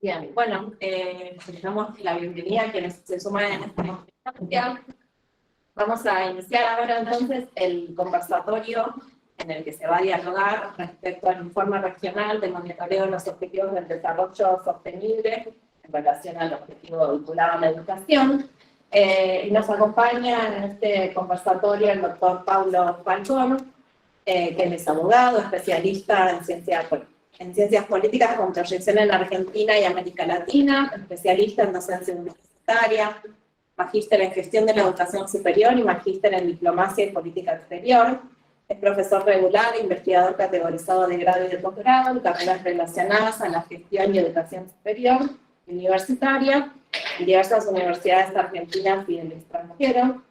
Bien, bueno, les damos la bienvenida a quienes se suman en esta conferencia. Vamos a iniciar ahora entonces el conversatorio en el que se va a dialogar respecto al informe regional de monitoreo de los objetivos del desarrollo sostenible en relación al objetivo vinculado a la educación. Y nos acompaña en este conversatorio el doctor Paulo Falcón, que es abogado, especialista en ciencias políticas con proyección en Argentina y América Latina, especialista en docencia universitaria, magíster en gestión de la educación superior y magíster en diplomacia y política exterior. Es profesor regular e investigador categorizado de grado y de posgrado en carreras relacionadas a la gestión y educación superior y universitaria en diversas universidades argentinas y del extranjero.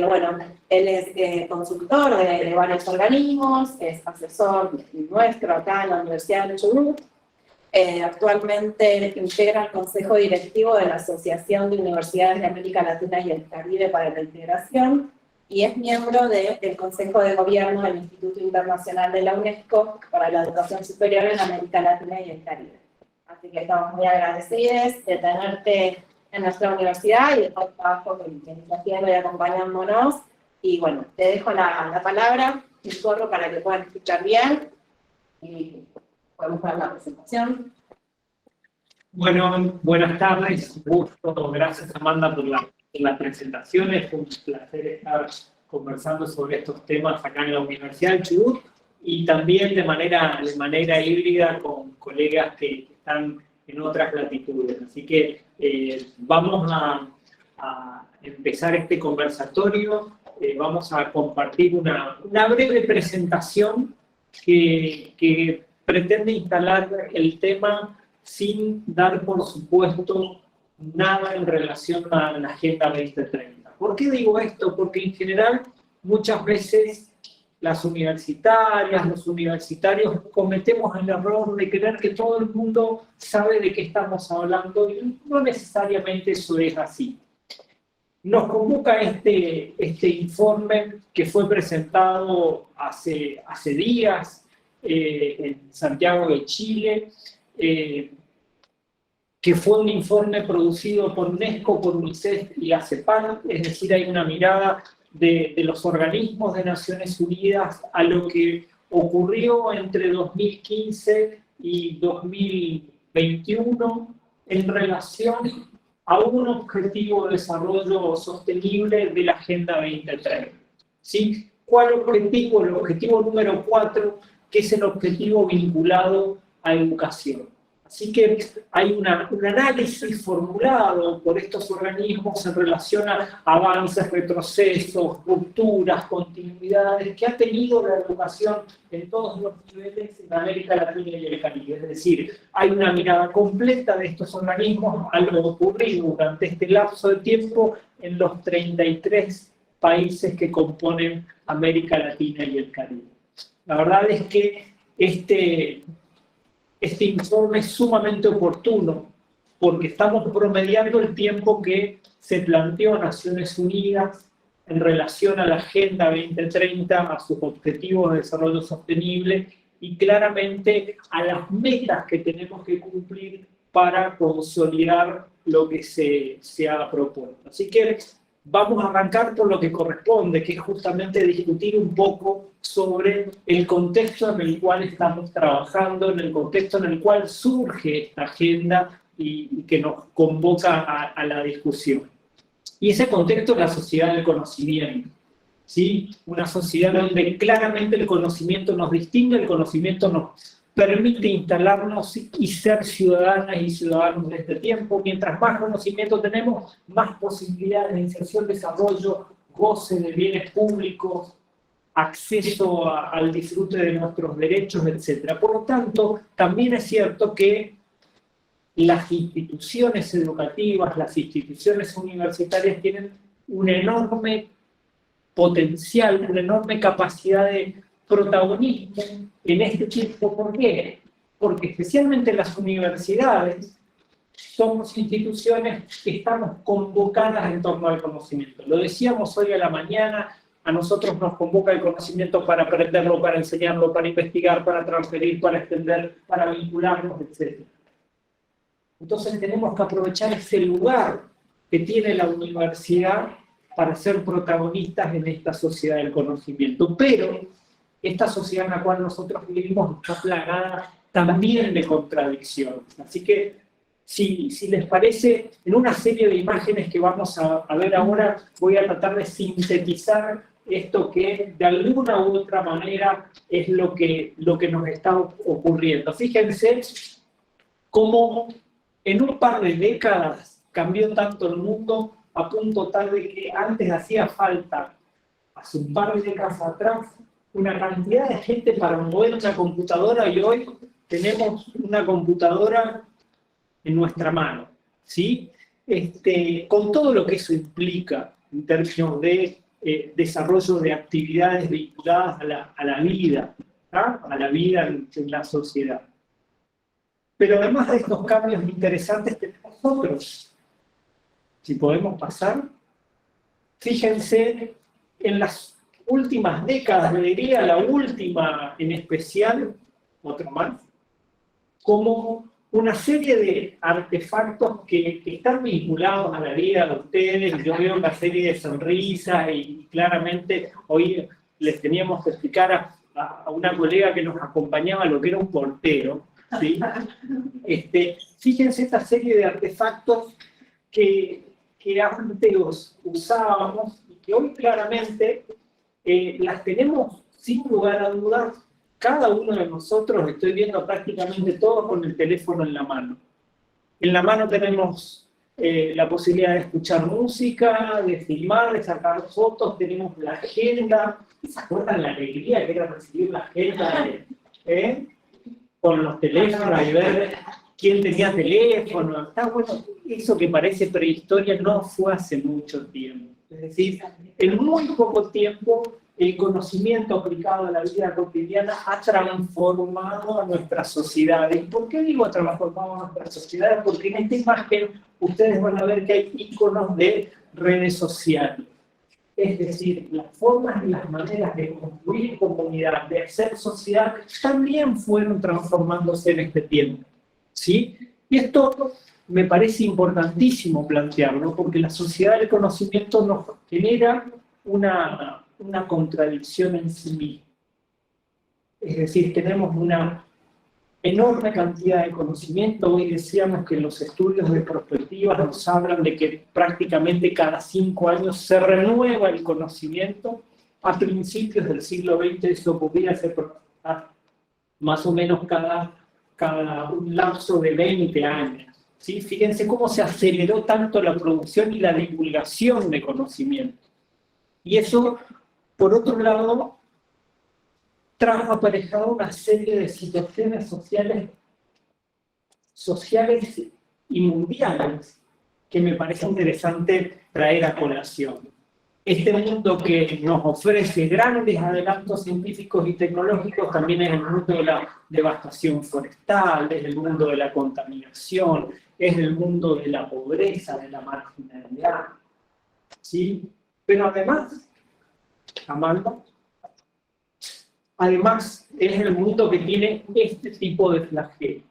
Bueno, él es consultor de varios organismos, es asesor nuestro acá en la Universidad de Chubut. Actualmente integra el Consejo Directivo de la Asociación de Universidades de América Latina y el Caribe para la Integración y es miembro del Consejo de Gobierno del Instituto Internacional de la UNESCO para la Educación Superior en América Latina y el Caribe. Así que estamos muy agradecidos de tenerte en nuestra universidad y de todo el trabajo que estás haciendo y acompañándonos. Y bueno, te dejo la palabra, el corro para que puedan escuchar bien y podemos ver la presentación. Bueno, buenas tardes, gusto, gracias Amanda por la presentación, es un placer estar conversando sobre estos temas acá en la Universidad de Chubut y también de manera híbrida con colegas que están en otras latitudes. Así que vamos a empezar este conversatorio, vamos a compartir una breve presentación que pretende instalar el tema sin dar, por supuesto, nada en relación a la Agenda 2030. ¿Por qué digo esto? Porque en general muchas veces las universitarias, los universitarios cometemos el error de creer que todo el mundo sabe de qué estamos hablando y no necesariamente eso es así. Nos convoca este informe que fue presentado hace días en Santiago de Chile, que fue un informe producido por UNESCO, por UNICEF y la CEPAL, es decir, hay una mirada de los organismos de Naciones Unidas a lo que ocurrió entre 2015 y 2021 en relación a un objetivo de desarrollo sostenible de la Agenda 2030. ¿Sí? ¿Cuál objetivo? El objetivo número 4, que es el objetivo vinculado a educación. Así que hay un análisis formulado por estos organismos en relación a avances, retrocesos, rupturas, continuidades que ha tenido la educación en todos los niveles en América Latina y el Caribe. Es decir, hay una mirada completa de estos organismos a lo ocurrido durante este lapso de tiempo en los 33 países que componen América Latina y el Caribe. La verdad es que este informe es sumamente oportuno porque estamos promediando el tiempo que se planteó Naciones Unidas en relación a la Agenda 2030, a sus objetivos de desarrollo sostenible y claramente a las metas que tenemos que cumplir para consolidar lo que se ha propuesto. Así que vamos a arrancar por lo que corresponde, que es justamente discutir un poco sobre el contexto en el cual estamos trabajando, en el contexto en el cual surge esta agenda y que nos convoca a la discusión. Y ese contexto es la sociedad del conocimiento, ¿sí? Una sociedad donde claramente el conocimiento nos distingue, el conocimiento nos permite instalarnos y ser ciudadanas y ciudadanos de este tiempo. Mientras más conocimiento tenemos, más posibilidades de inserción, desarrollo, goce de bienes públicos, acceso al disfrute de nuestros derechos, etc. Por lo tanto, también es cierto que las instituciones educativas, las instituciones universitarias tienen un enorme potencial, una enorme capacidad de protagonismo en este tiempo. ¿Por qué? Porque especialmente las universidades somos instituciones que estamos convocadas en torno al conocimiento. Lo decíamos hoy a la mañana, a nosotros nos convoca el conocimiento para aprenderlo, para enseñarlo, para investigar, para transferir, para extender, para vincularnos, etc. Entonces tenemos que aprovechar ese lugar que tiene la universidad para ser protagonistas en esta sociedad del conocimiento. Pero esta sociedad en la cual nosotros vivimos está plagada también de contradicciones. Así que, si les parece, en una serie de imágenes que vamos a ver ahora, voy a tratar de sintetizar esto que de alguna u otra manera es lo que nos está ocurriendo. Fíjense cómo en un par de décadas cambió tanto el mundo a punto tal de que antes hacía falta, hace un par de décadas atrás, una cantidad de gente para mover una computadora y hoy tenemos una computadora en nuestra mano, ¿sí? Con todo lo que eso implica en términos de desarrollo de actividades vinculadas a la vida, ¿tá? A la vida en la sociedad. Pero además de estos cambios interesantes tenemos otros. Si podemos pasar, fíjense en las últimas décadas, le diría la última en especial, otro más, como una serie de artefactos que están vinculados a la vida de ustedes. Yo veo una serie de sonrisas y claramente hoy les teníamos que explicar a una colega que nos acompañaba lo que era un portero, ¿sí? Fíjense esta serie de artefactos que antes usábamos y que hoy claramente las tenemos sin lugar a dudas. Cada uno de nosotros, estoy viendo prácticamente todos con el teléfono en la mano. En la mano tenemos la posibilidad de escuchar música, de filmar, de sacar fotos, tenemos la agenda. ¿Se acuerdan la alegría que era recibir la agenda con los teléfonos y ver quién tenía teléfono? Está bueno, eso que parece prehistoria no fue hace mucho tiempo. Es decir, en muy poco tiempo el conocimiento aplicado a la vida cotidiana ha transformado a nuestras sociedades. ¿Por qué digo transformado a nuestras sociedades? Porque en esta imagen ustedes van a ver que hay iconos de redes sociales. Es decir, las formas y las maneras de construir comunidad, de hacer sociedad, también fueron transformándose en este tiempo, ¿sí? Y esto me parece importantísimo plantearlo, porque la sociedad del conocimiento nos genera una contradicción en sí misma. Es decir, tenemos una enorme cantidad de conocimiento. Hoy decíamos que los estudios de perspectivas nos hablan de que prácticamente cada 5 años se renueva el conocimiento. A principios del siglo XX eso podía ser más o menos cada un lapso de 20 años. ¿Sí? Fíjense cómo se aceleró tanto la producción y la divulgación de conocimiento. Y eso, por otro lado, trajo aparejado una serie de situaciones sociales y mundiales que me parece interesante traer a colación. Este mundo que nos ofrece grandes adelantos científicos y tecnológicos también es el mundo de la devastación forestal, es el mundo de la contaminación, es el mundo de la pobreza, de la marginalidad, ¿sí? Pero además, Amanda, además es el mundo que tiene este tipo de flagelo.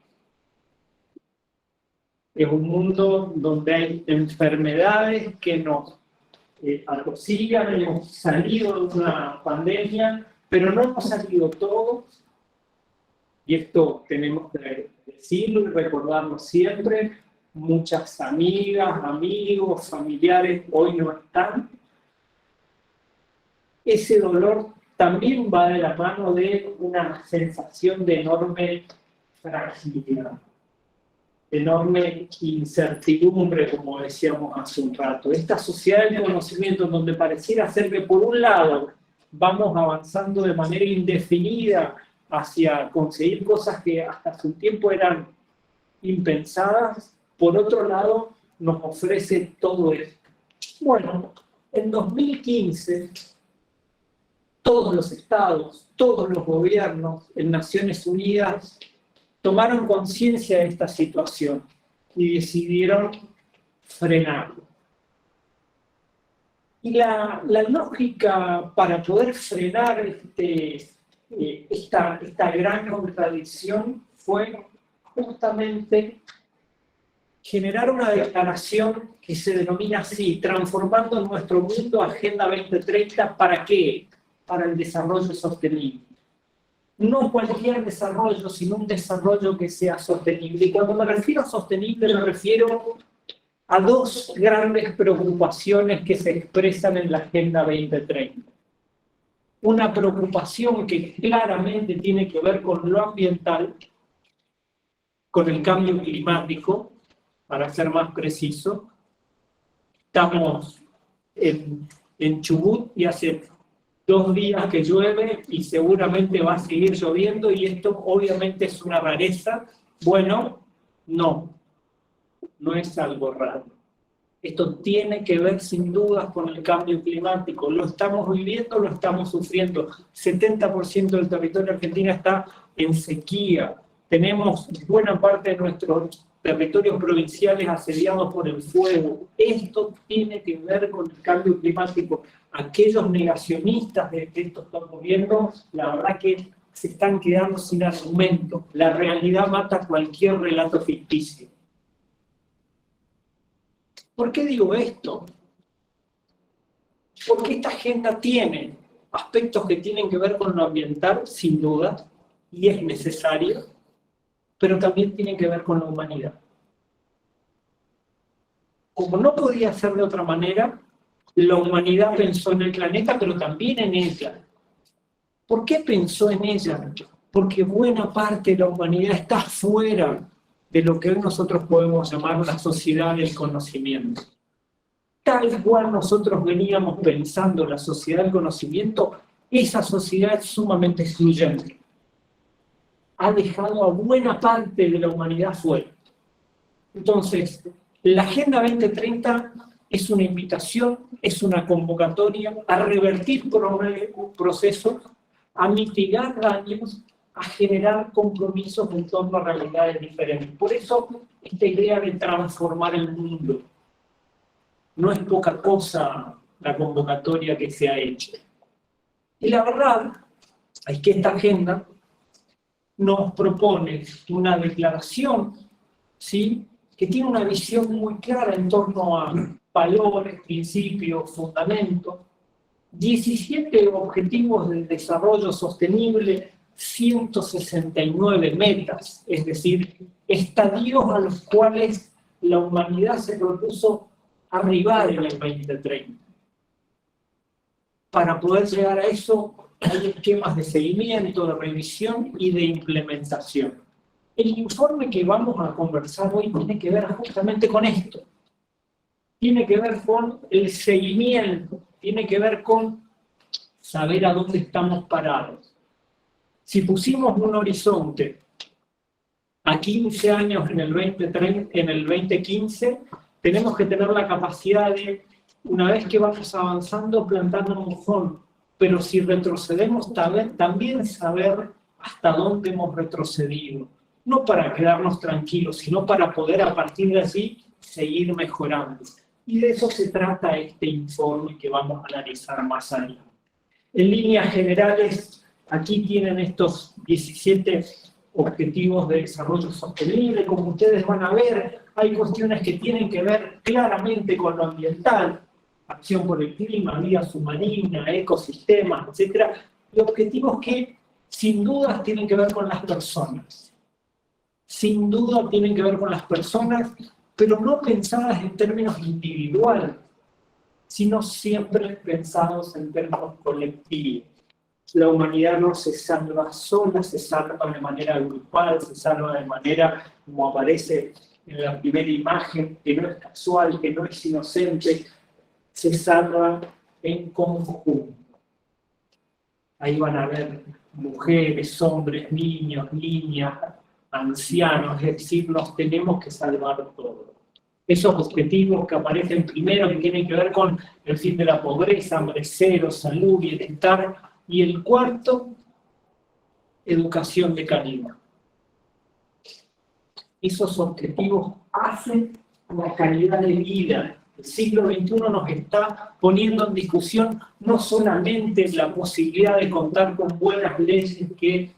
Es un mundo donde hay enfermedades que nos atosigan. Hemos salido de una pandemia, pero no hemos salido todos. Y esto tenemos que decirlo y recordarlo siempre. Muchas amigas, amigos, familiares hoy no están. Ese dolor también va de la mano de una sensación de enorme fragilidad, enorme incertidumbre, como decíamos hace un rato. Esta sociedad del conocimiento donde pareciera ser que por un lado vamos avanzando de manera indefinida hacia conseguir cosas que hasta hace un tiempo eran impensadas, por otro lado nos ofrece todo esto. Bueno, en 2015 todos los estados, todos los gobiernos en Naciones Unidas tomaron conciencia de esta situación y decidieron frenarlo. Y la lógica para poder frenar esta gran contradicción fue justamente generar una declaración que se denomina así, transformando nuestro mundo Agenda 2030, ¿para qué? Para el desarrollo sostenible. No cualquier desarrollo, sino un desarrollo que sea sostenible. Y cuando me refiero a sostenible, me refiero a dos grandes preocupaciones que se expresan en la Agenda 2030. Una preocupación que claramente tiene que ver con lo ambiental, con el cambio climático, para ser más preciso. Estamos en Chubut y hace 2 días que llueve y seguramente va a seguir lloviendo, y esto obviamente es una rareza. Bueno, no es algo raro. Esto tiene que ver sin dudas con el cambio climático. Lo estamos viviendo, lo estamos sufriendo. 70% del territorio argentino está en sequía. Tenemos buena parte de nuestros territorios provinciales asediados por el fuego. Esto tiene que ver con el cambio climático. Aquellos negacionistas de que esto está ocurriendo, la verdad que se están quedando sin argumento. La realidad mata cualquier relato ficticio. ¿Por qué digo esto? Porque esta agenda tiene aspectos que tienen que ver con lo ambiental, sin duda, y es necesario, pero también tiene que ver con la humanidad. Como no podía ser de otra manera, la humanidad pensó en el planeta, pero también en ella. ¿Por qué pensó en ella? Porque buena parte de la humanidad está fuera de lo que hoy nosotros podemos llamar la sociedad del conocimiento. Tal cual nosotros veníamos pensando la sociedad del conocimiento, esa sociedad es sumamente excluyente. Ha dejado a buena parte de la humanidad fuera. Entonces, la Agenda 2030 es una invitación, es una convocatoria a revertir procesos, a mitigar daños, a generar compromisos en torno a realidades diferentes. Por eso, esta idea de transformar el mundo no es poca cosa la convocatoria que se ha hecho. Y la verdad es que esta agenda nos propone una declaración, ¿sí?, que tiene una visión muy clara en torno a valores, principios, fundamentos, 17 objetivos de desarrollo sostenible, 169 metas, es decir, estadios a los cuales la humanidad se propuso arribar en el 2030. Para poder llegar a eso, hay esquemas de seguimiento, de revisión y de implementación. El informe que vamos a conversar hoy tiene que ver justamente con esto. Tiene que ver con el seguimiento, tiene que ver con saber a dónde estamos parados. Si pusimos un horizonte a 15 años en el 2015, tenemos que tener la capacidad de, una vez que vamos avanzando, plantar un mojón. Pero si retrocedemos, también saber hasta dónde hemos retrocedido. No para quedarnos tranquilos, sino para poder a partir de allí seguir mejorando. Y de eso se trata este informe que vamos a analizar más adelante. En líneas generales, aquí tienen estos 17 objetivos de desarrollo sostenible. Como ustedes van a ver, hay cuestiones que tienen que ver claramente con lo ambiental, acción por el clima, vida submarina, ecosistemas, etc. Y objetivos que sin duda tienen que ver con las personas. Sin duda tienen que ver con las personas, pero no pensadas en términos individuales, sino siempre pensados en términos colectivos. La humanidad no se salva sola, se salva de manera grupal, se salva de manera como aparece en la primera imagen, que no es casual, que no es inocente, se salva en conjunto. Ahí van a ver mujeres, hombres, niños, niñas, ancianos, es decir, nos tenemos que salvar todos. Esos objetivos que aparecen primero, que tienen que ver con el fin de la pobreza, hambre cero, salud, bienestar, y el cuarto, educación de calidad. Esos objetivos hacen la calidad de vida. El siglo XXI nos está poniendo en discusión no solamente la posibilidad de contar con buenas leyes que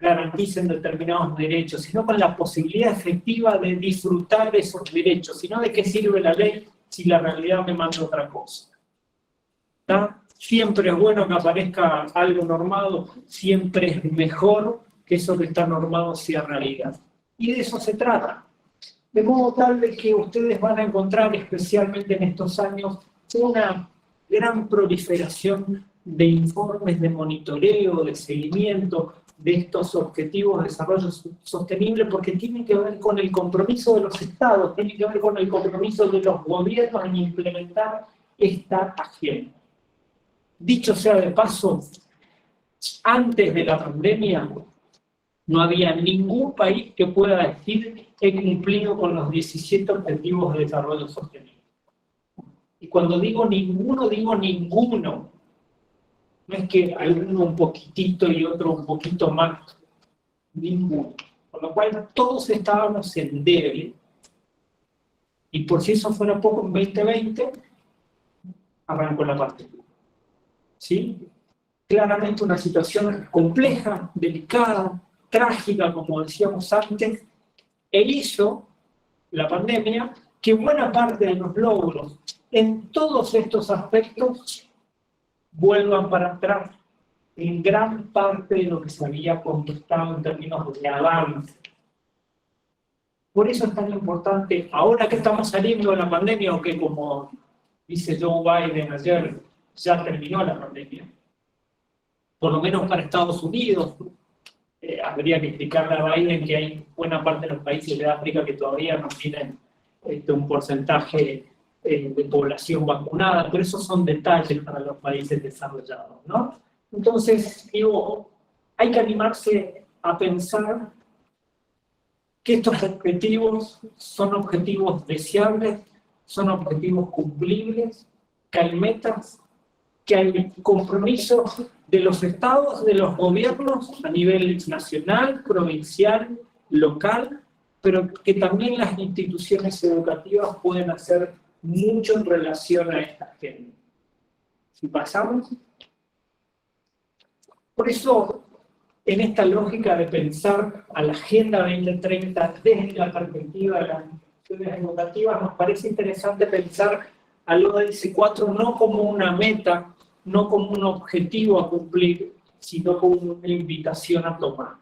garanticen determinados derechos, sino con la posibilidad efectiva de disfrutar de esos derechos, sino de qué sirve la ley si la realidad me manda otra cosa. ¿Está? Siempre es bueno que aparezca algo normado, siempre es mejor que eso que está normado sea realidad. Y de eso se trata. De modo tal de que ustedes van a encontrar, especialmente en estos años, una gran proliferación de informes de monitoreo, de seguimiento de estos objetivos de desarrollo sostenible, porque tienen que ver con el compromiso de los estados, tienen que ver con el compromiso de los gobiernos en implementar esta agenda. Dicho sea de paso, antes de la pandemia no había ningún país que pueda decir he cumplido con los 17 Objetivos de Desarrollo Sostenible. Y cuando digo ninguno, digo ninguno. No es que alguno un poquitito y otro un poquito más. Ninguno. Con lo cual todos estábamos en débil. Y por si eso fuera poco, en 2020 arrancó la pandemia. ¿Sí? Claramente una situación compleja, delicada, trágica, como decíamos antes, e hizo la pandemia que buena parte de los logros en todos estos aspectos vuelvan para atrás en gran parte de lo que se había conquistado en términos de avance. Por eso es tan importante, ahora que estamos saliendo de la pandemia, aunque como dice Joe Biden ayer, ya terminó la pandemia, por lo menos para Estados Unidos, habría que explicarle a Biden que hay buena parte de los países de África que todavía no tienen un porcentaje de población vacunada, pero esos son detalles para los países desarrollados, ¿no? Entonces, digo, hay que animarse a pensar que estos objetivos son objetivos deseables, son objetivos cumplibles, que hay metas, que hay compromisos de los estados, de los gobiernos a nivel nacional, provincial, local, pero que también las instituciones educativas pueden hacer mucho en relación a esta agenda. Si pasamos. Por eso, en esta lógica de pensar a la Agenda 2030 desde la perspectiva de las instituciones educativas, nos parece interesante pensar al ODS 4 no como una meta, no como un objetivo a cumplir, sino como una invitación a tomar.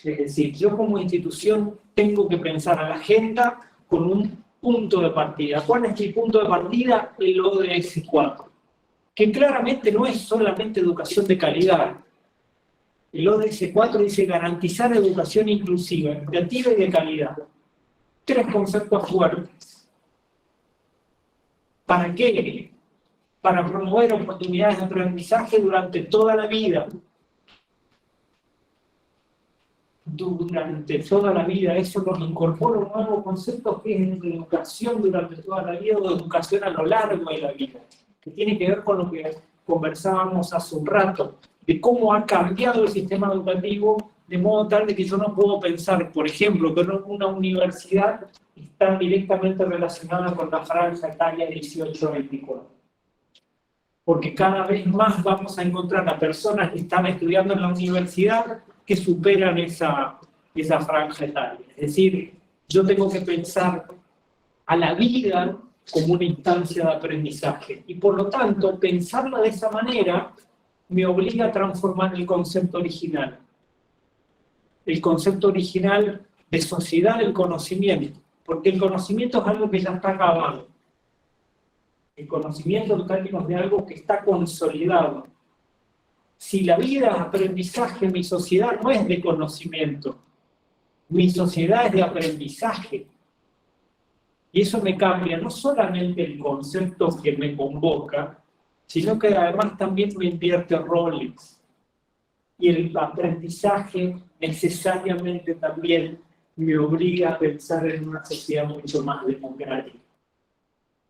Es decir, yo como institución tengo que pensar a la agenda con un punto de partida. ¿Cuál es mi punto de partida? El ODS 4, que claramente no es solamente educación de calidad. El ODS 4 dice garantizar educación inclusiva, equitativa y de calidad. 3 conceptos fuertes. ¿Para qué? Para promover oportunidades de aprendizaje durante toda la vida. Durante toda la vida, eso nos incorpora un nuevo concepto que es de educación durante toda la vida o de educación a lo largo de la vida, que tiene que ver con lo que conversábamos hace un rato, de cómo ha cambiado el sistema educativo de modo tal de que yo no puedo pensar, por ejemplo, que una universidad está directamente relacionada con la franja etaria 18-24. Porque cada vez más vamos a encontrar a personas que están estudiando en la universidad que superan esa franja etaria. Es decir, yo tengo que pensar a la vida como una instancia de aprendizaje. Y por lo tanto, pensarla de esa manera me obliga a transformar el concepto original. El concepto original de sociedad del conocimiento. Porque el conocimiento es algo que ya está acabado. El conocimiento en términos de algo que está consolidado. Si la vida es aprendizaje, mi sociedad no es de conocimiento. Mi sociedad es de aprendizaje. Y eso me cambia no solamente el concepto que me convoca, sino que además también me invierte roles. Y el aprendizaje necesariamente también me obliga a pensar en una sociedad mucho más democrática.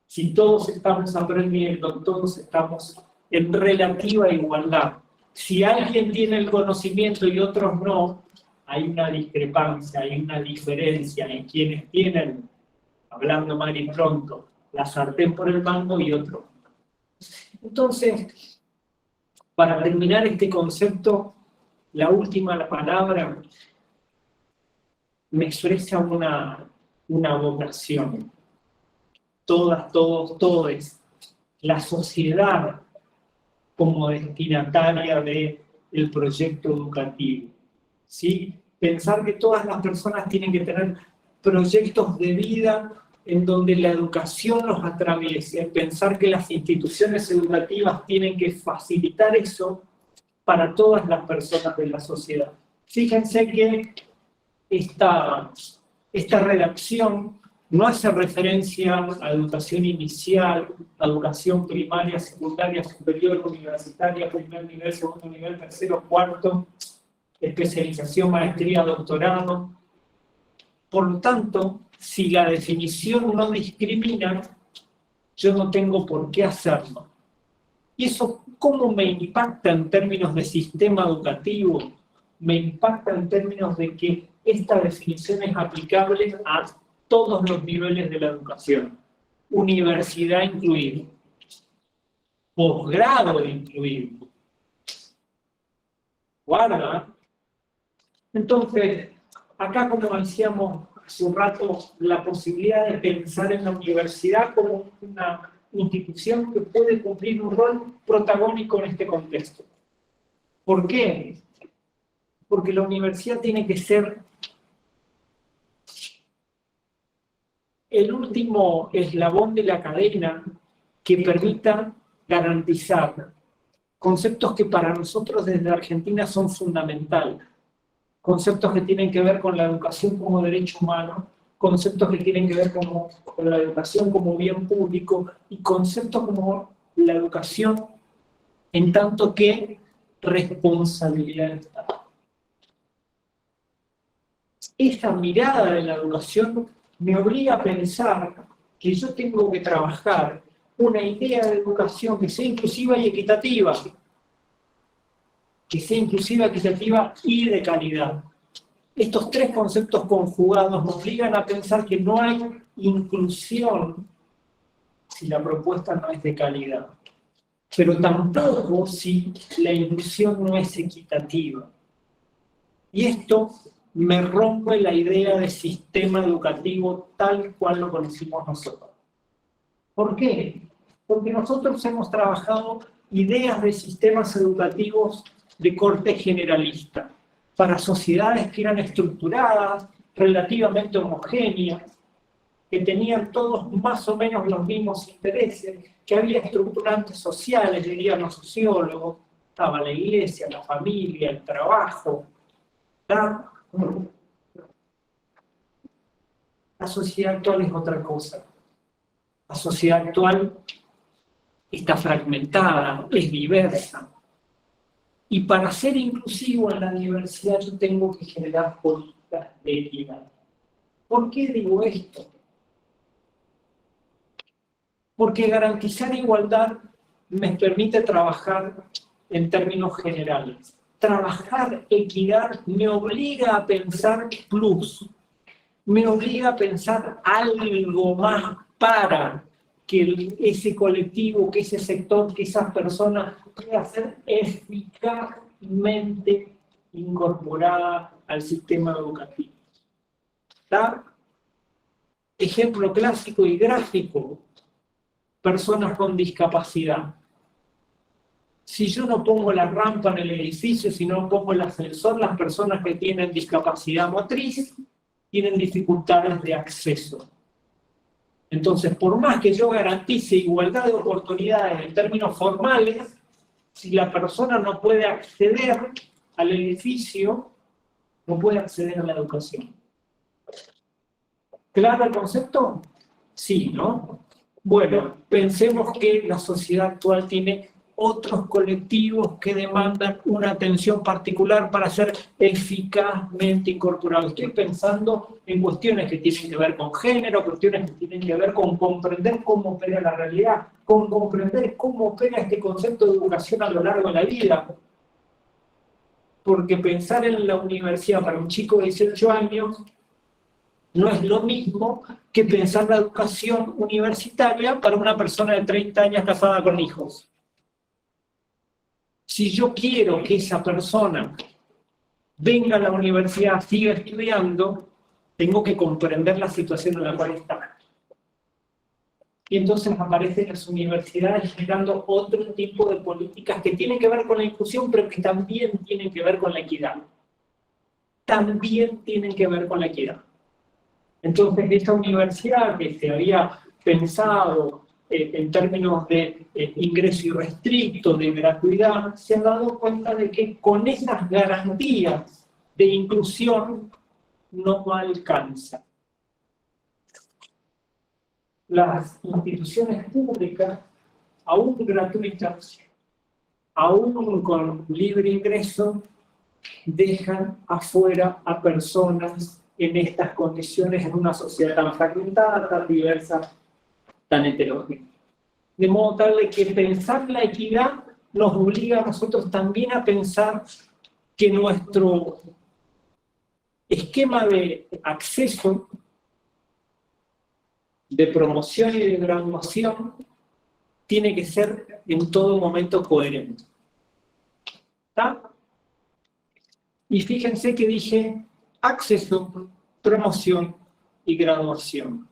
Si todos estamos aprendiendo, todos estamos en relativa igualdad. Si alguien tiene el conocimiento y otros no, hay una discrepancia, hay una diferencia en quienes tienen, hablando mal y pronto, la sartén por el mango y otros. Entonces, para terminar este concepto, la última palabra me expresa una vocación. Todas, todos, todes. La sociedad como destinataria del proyecto educativo. ¿Sí? Pensar que todas las personas tienen que tener proyectos de vida en donde la educación los atraviese, pensar que las instituciones educativas tienen que facilitar eso para todas las personas de la sociedad. Fíjense que esta redacción no hace referencia a educación inicial, a educación primaria, secundaria, superior, universitaria, primer nivel, segundo nivel, tercero, cuarto, especialización, maestría, doctorado. Por lo tanto, si la definición no discrimina, yo no tengo por qué hacerlo. ¿Y eso cómo me impacta en términos de sistema educativo? Me impacta en términos de que esta definición es aplicable a todos los niveles de la educación. Universidad incluido. Posgrado incluido. Guarda. Entonces, acá como decíamos hace un rato, la posibilidad de pensar en la universidad como una institución que puede cumplir un rol protagónico en este contexto. ¿Por qué? Porque la universidad tiene que ser el último eslabón de la cadena que permita garantizar conceptos que para nosotros desde Argentina son fundamentales. Conceptos que tienen que ver con la educación como derecho humano, conceptos que tienen que ver con la educación como bien público y conceptos como la educación en tanto que responsabilidad del Estado. Esta mirada de la educación me obliga a pensar que yo tengo que trabajar una idea de educación que sea inclusiva y equitativa. Que sea inclusiva, equitativa y de calidad. Estos tres conceptos conjugados nos obligan a pensar que no hay inclusión si la propuesta no es de calidad, pero tampoco si la inclusión no es equitativa. Y esto me rompe la idea de sistema educativo tal cual lo conocimos nosotros. ¿Por qué? Porque nosotros hemos trabajado ideas de sistemas educativos de corte generalista, para sociedades que eran estructuradas, relativamente homogéneas, que tenían todos más o menos los mismos intereses, que había estructurantes sociales, dirían los sociólogos, estaba la iglesia, la familia, el trabajo. La sociedad actual es otra cosa. La sociedad actual está fragmentada, es diversa. Y para ser inclusivo en la diversidad yo tengo que generar políticas de equidad. ¿Por qué digo esto? Porque garantizar igualdad me permite trabajar en términos generales. Trabajar equidad me obliga a pensar plus, me obliga a pensar algo más para que ese colectivo, que ese sector, que esas personas pueda ser eficazmente incorporada al sistema educativo. ¿Está? Ejemplo clásico y gráfico, personas con discapacidad. Si yo no pongo la rampa en el edificio, si no pongo el ascensor, las personas que tienen discapacidad motriz tienen dificultades de acceso. Entonces, por más que yo garantice igualdad de oportunidades en términos formales, si la persona no puede acceder al edificio, no puede acceder a la educación. ¿Claro el concepto? Sí, ¿no? Bueno, pensemos que la sociedad actual tiene otros colectivos que demandan una atención particular para ser eficazmente incorporados. Estoy pensando en cuestiones que tienen que ver con género, cuestiones que tienen que ver con comprender cómo opera la realidad, con comprender cómo opera este concepto de educación a lo largo de la vida. Porque pensar en la universidad para un chico de 18 años no es lo mismo que pensar la educación universitaria para una persona de 30 años casada con hijos. Si yo quiero que esa persona venga a la universidad, siga estudiando, tengo que comprender la situación en la cual está. Y entonces aparecen las universidades generando otro tipo de políticas que tienen que ver con la inclusión, pero que también tienen que ver con la equidad. También tienen que ver con la equidad. Entonces, esta universidad que se había pensado en términos de ingreso irrestricto, de gratuidad, se ha dado cuenta de que con esas garantías de inclusión no alcanza. Las instituciones públicas, aún gratuitas, aún con libre ingreso, dejan afuera a personas en estas condiciones en una sociedad tan fragmentada, tan diversa, tan heterogénea. De modo tal de que pensar la equidad nos obliga a nosotros también a pensar que nuestro esquema de acceso, de promoción y de graduación tiene que ser en todo momento coherente. ¿Está? Y fíjense que dije acceso, promoción y graduación.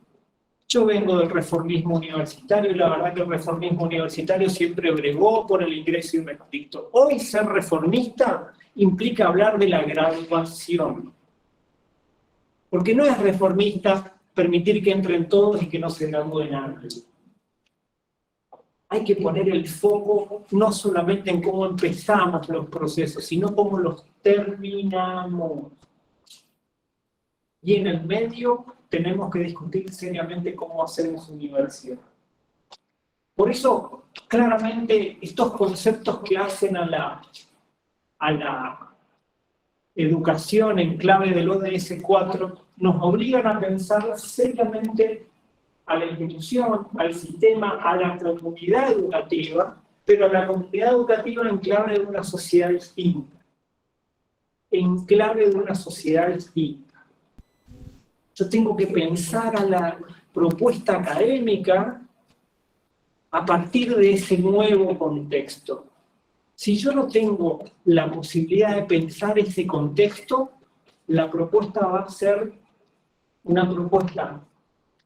Yo vengo del reformismo universitario y la verdad que el reformismo universitario siempre bregó por el ingreso irrestricto. Hoy ser reformista implica hablar de la graduación. Porque no es reformista permitir que entren todos y que no se gradúe nadie. Hay que poner el foco no solamente en cómo empezamos los procesos, sino cómo los terminamos. Y en el medio tenemos que discutir seriamente cómo hacemos universidad. Por eso, claramente, estos conceptos que hacen a la educación en clave del ODS 4 nos obligan a pensar seriamente a la institución, al sistema, a la comunidad educativa, pero a la comunidad educativa en clave de una sociedad distinta. En clave de una sociedad distinta. Yo tengo que pensar a la propuesta académica a partir de ese nuevo contexto. Si yo no tengo la posibilidad de pensar ese contexto, la propuesta va a ser una propuesta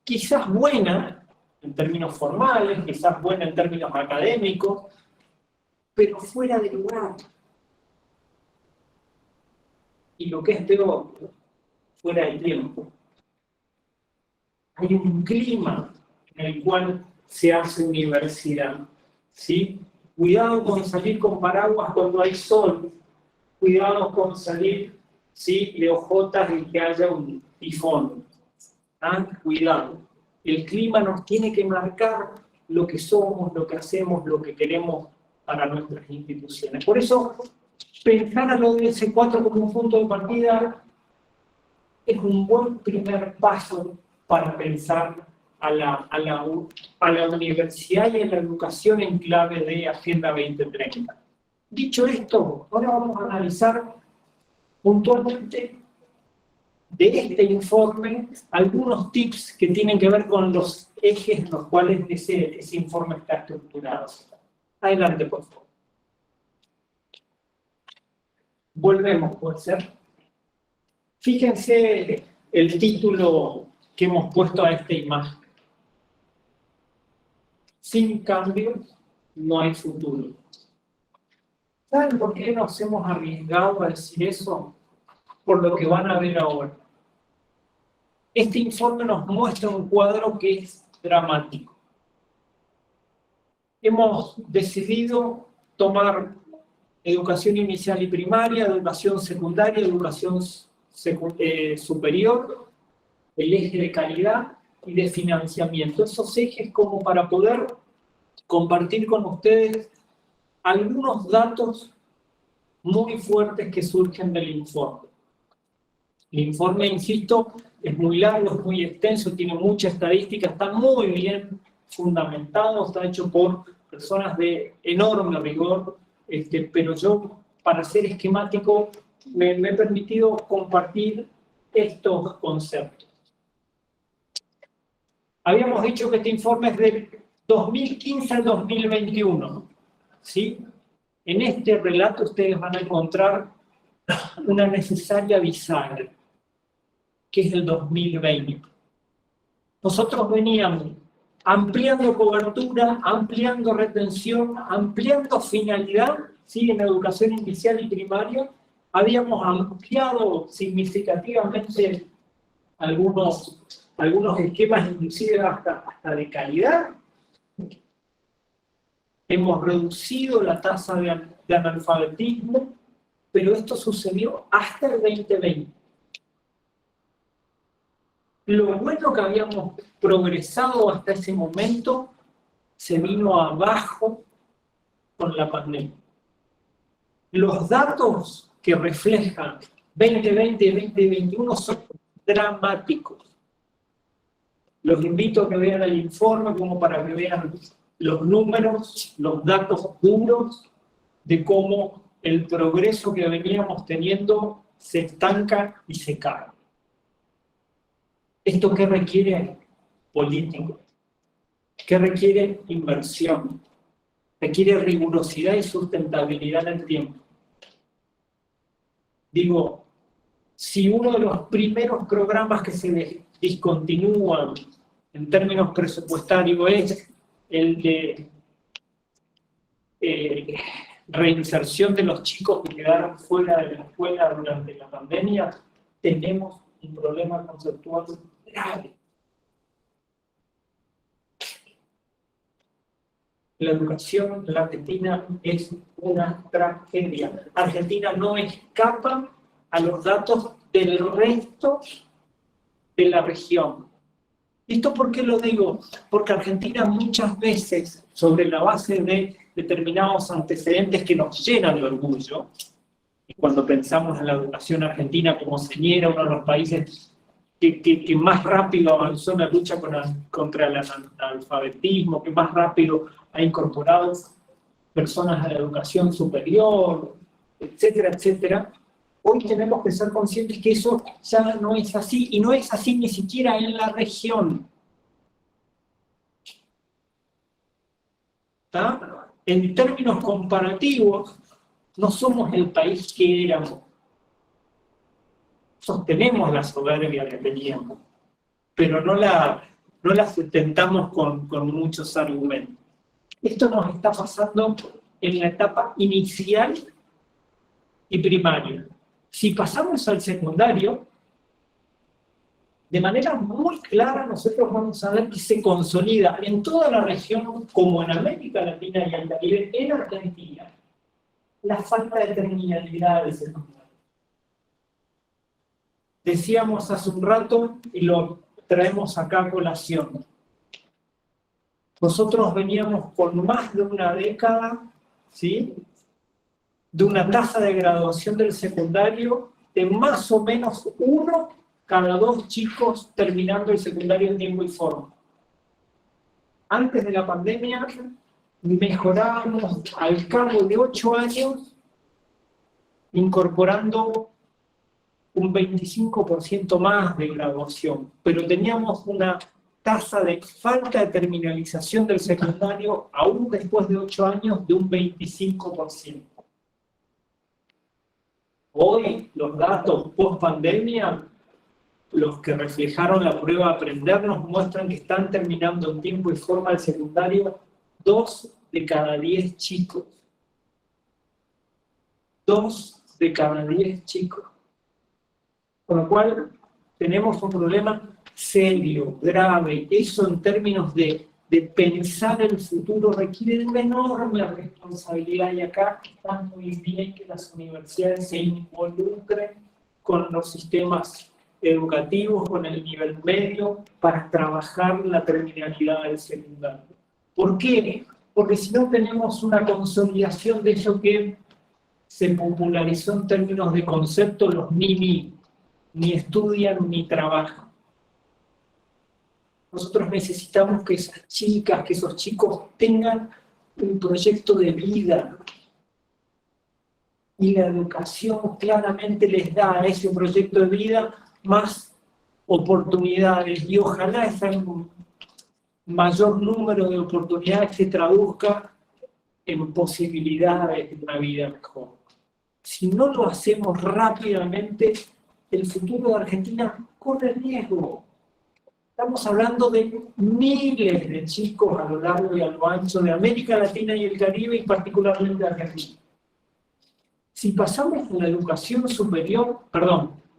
quizás buena en términos formales, quizás buena en términos académicos, pero fuera de lugar. Y lo que es peor, fuera de tiempo. Hay un clima en el cual se hace universidad, ¿sí? Cuidado con salir con paraguas cuando hay sol, cuidado con salir, ¿sí?, de ojotas y que haya un tifón. ¿Ah? Cuidado. El clima nos tiene que marcar lo que somos, lo que hacemos, lo que queremos para nuestras instituciones. Por eso, pensar al ODS 4 como un punto de partida es un buen primer paso para pensar a la universidad y a la educación en clave de Agenda 2030. Dicho esto, ahora vamos a analizar puntualmente de este informe algunos tips que tienen que ver con los ejes en los cuales ese informe está estructurado. Adelante, por favor. Volvemos, ¿puede ser? Fíjense el título que hemos puesto a esta imagen. Sin cambios no hay futuro. ¿Saben por qué nos hemos arriesgado a decir eso? Por lo que van a ver ahora. Este informe nos muestra un cuadro que es dramático. Hemos decidido tomar educación inicial y primaria, educación secundaria, educación superior, el eje de calidad y de financiamiento. Esos ejes como para poder compartir con ustedes algunos datos muy fuertes que surgen del informe. El informe, insisto, es muy largo, es muy extenso, tiene mucha estadística, está muy bien fundamentado, está hecho por personas de enorme rigor, pero yo, para ser esquemático, me he permitido compartir estos conceptos. Habíamos dicho que este informe es de 2015 al 2021, ¿sí? En este relato ustedes van a encontrar una necesaria bisagra, que es el 2020. Nosotros veníamos ampliando cobertura, ampliando retención, ampliando finalidad, ¿sí? En educación inicial y primaria, habíamos ampliado significativamente algunos esquemas, inclusive hasta de calidad. Hemos reducido la tasa de analfabetismo, pero esto sucedió hasta el 2020. Lo bueno que habíamos progresado hasta ese momento se vino abajo con la pandemia. Los datos que reflejan 2020 y 2021 son dramáticos. Los invito a que vean el informe como para que vean los números, los datos duros de cómo el progreso que veníamos teniendo se estanca y se cae. ¿Esto qué requiere? Político. ¿Qué requiere? Inversión. Requiere rigurosidad y sustentabilidad en el tiempo. Digo, si uno de los primeros programas que se discontinúan en términos presupuestarios es el de reinserción de los chicos que quedaron fuera de la escuela durante la pandemia, tenemos un problema conceptual grave. La educación en la Argentina es una tragedia. Argentina no escapa a los datos del resto de la región. ¿Esto por qué lo digo? Porque Argentina muchas veces, sobre la base de determinados antecedentes que nos llenan de orgullo, y cuando pensamos en la educación argentina como señera, uno de los países que más rápido avanzó en la lucha contra el analfabetismo, que más rápido ha incorporado personas a la educación superior, etcétera, etcétera. Hoy tenemos que ser conscientes que eso ya no es así, y no es así ni siquiera en la región. ¿Está? En términos comparativos, no somos el país que éramos. Sostenemos la soberbia que teníamos, pero no la sustentamos con muchos argumentos. Esto nos está pasando en la etapa inicial y primaria. Si pasamos al secundario, de manera muy clara nosotros vamos a ver que se consolida en toda la región, como en América Latina y el Caribe, en Argentina, la falta de terminalidad del secundario. Decíamos hace un rato, y lo traemos acá a colación, nosotros veníamos con más de una década, ¿sí?, de una tasa de graduación del secundario de más o menos 1 cada 2 chicos terminando el secundario en tiempo y forma. Antes de la pandemia mejorábamos al cabo de 8 años incorporando un 25% más de graduación, pero teníamos una tasa de falta de terminalización del secundario, aún después de 8 años, de un 25%. Hoy, los datos post-pandemia, los que reflejaron la prueba Aprender, nos muestran que están terminando en tiempo y forma el secundario 2 de cada 10 chicos. 2 de cada 10 chicos. Con lo cual, tenemos un problema serio, grave. Eso en términos de pensar el futuro requiere de una enorme responsabilidad, y acá está muy bien que las universidades se involucren con los sistemas educativos, con el nivel medio, para trabajar la terminalidad del secundario. ¿Por qué? Porque si no tenemos una consolidación de eso que se popularizó en términos de concepto, los ni estudian ni trabajan. Nosotros necesitamos que esas chicas, que esos chicos tengan un proyecto de vida. Y la educación claramente les da a ese proyecto de vida más oportunidades. Y ojalá ese mayor número de oportunidades se traduzca en posibilidades de una vida mejor. si no lo hacemos rápidamente, el futuro de Argentina corre riesgo. Estamos hablando de miles de chicos a lo largo y a lo ancho de América Latina y el Caribe, y particularmente de Argentina. Si pasamos a la educación superior,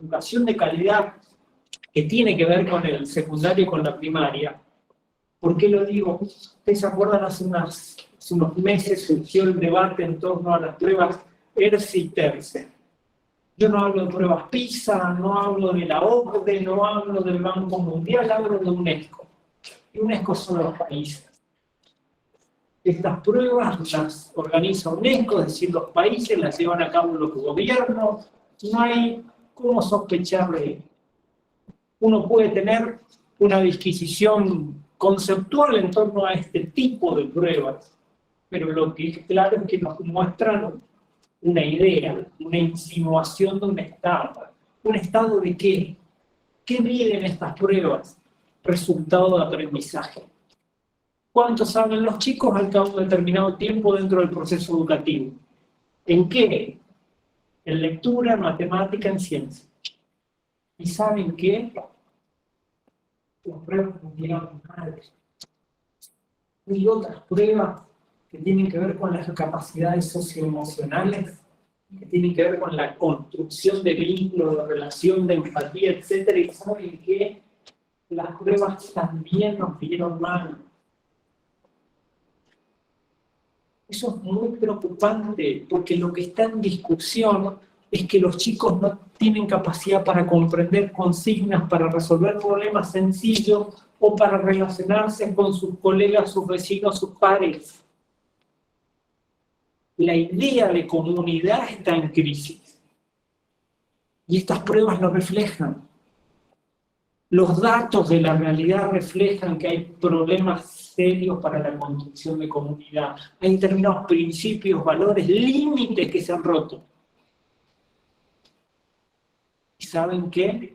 educación de calidad, que tiene que ver con el secundario y con la primaria. ¿Por qué lo digo? Ustedes se acuerdan, hace unos meses surgió el debate en torno a las pruebas ERC y TERCE. Yo no hablo de pruebas PISA, no hablo de la OCDE, no hablo del Banco Mundial, hablo de UNESCO. Y UNESCO son los países. Estas pruebas las organiza UNESCO, es decir, los países las llevan a cabo los gobiernos, no hay cómo sospechar de ello. Uno puede tener una disquisición conceptual en torno a este tipo de pruebas, pero lo que es claro es que nos muestran una idea, una insinuación de un estado. ¿Un estado de qué? ¿Qué miden estas pruebas? Resultado de aprendizaje. ¿Cuánto saben los chicos al cabo de determinado tiempo dentro del proceso educativo? ¿En qué? En lectura, en matemática, en ciencia. ¿Y saben qué? Las pruebas mundiales. Y otras pruebas que tienen que ver con las capacidades socioemocionales, que tienen que ver con la construcción de vínculos, de relación, de empatía, etc. Y saben que las pruebas también nos dieron mal. Eso es muy preocupante, porque lo que está en discusión es que los chicos no tienen capacidad para comprender consignas, para resolver problemas sencillos o para relacionarse con sus colegas, sus vecinos, sus pares. La idea de comunidad está en crisis. Y estas pruebas lo reflejan. Los datos de la realidad reflejan que hay problemas serios para la construcción de comunidad. Hay determinados principios, valores, límites que se han roto. ¿Y saben qué?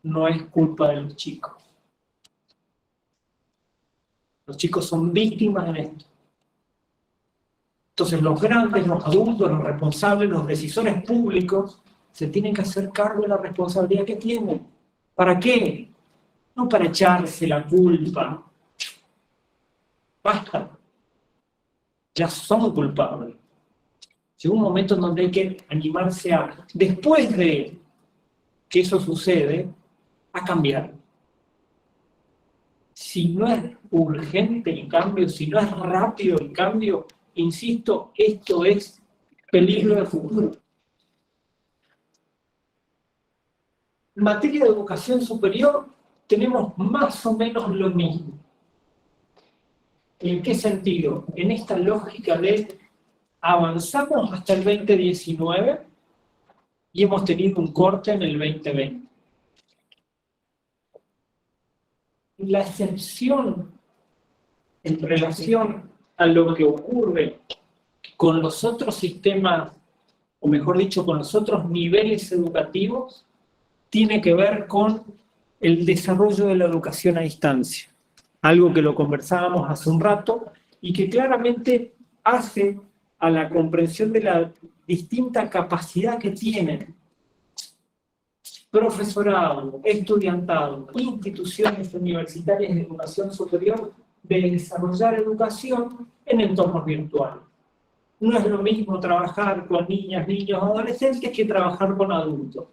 No es culpa de los chicos. Los chicos son víctimas de esto. Entonces los grandes, los adultos, los responsables, los decisores públicos se tienen que hacer cargo de la responsabilidad que tienen. ¿Para qué? No para echarse la culpa. Basta. Ya son culpables. Llega un momento en donde hay que animarse a, después de que eso sucede, a cambiar. Si no es urgente el cambio, si no es rápido el cambio, insisto, esto es peligro de futuro. En materia de educación superior tenemos más o menos lo mismo. ¿En qué sentido? En esta lógica de avanzamos hasta el 2019 y hemos tenido un corte en el 2020. La excepción en relación a lo que ocurre con los otros sistemas, o mejor dicho, con los otros niveles educativos, tiene que ver con el desarrollo de la educación a distancia. Algo que lo conversábamos hace un rato y que claramente hace a la comprensión de la distinta capacidad que tienen profesorado, estudiantado, instituciones universitarias de educación superior de desarrollar educación en entornos virtuales. No es lo mismo trabajar con niñas, niños, adolescentes que trabajar con adultos.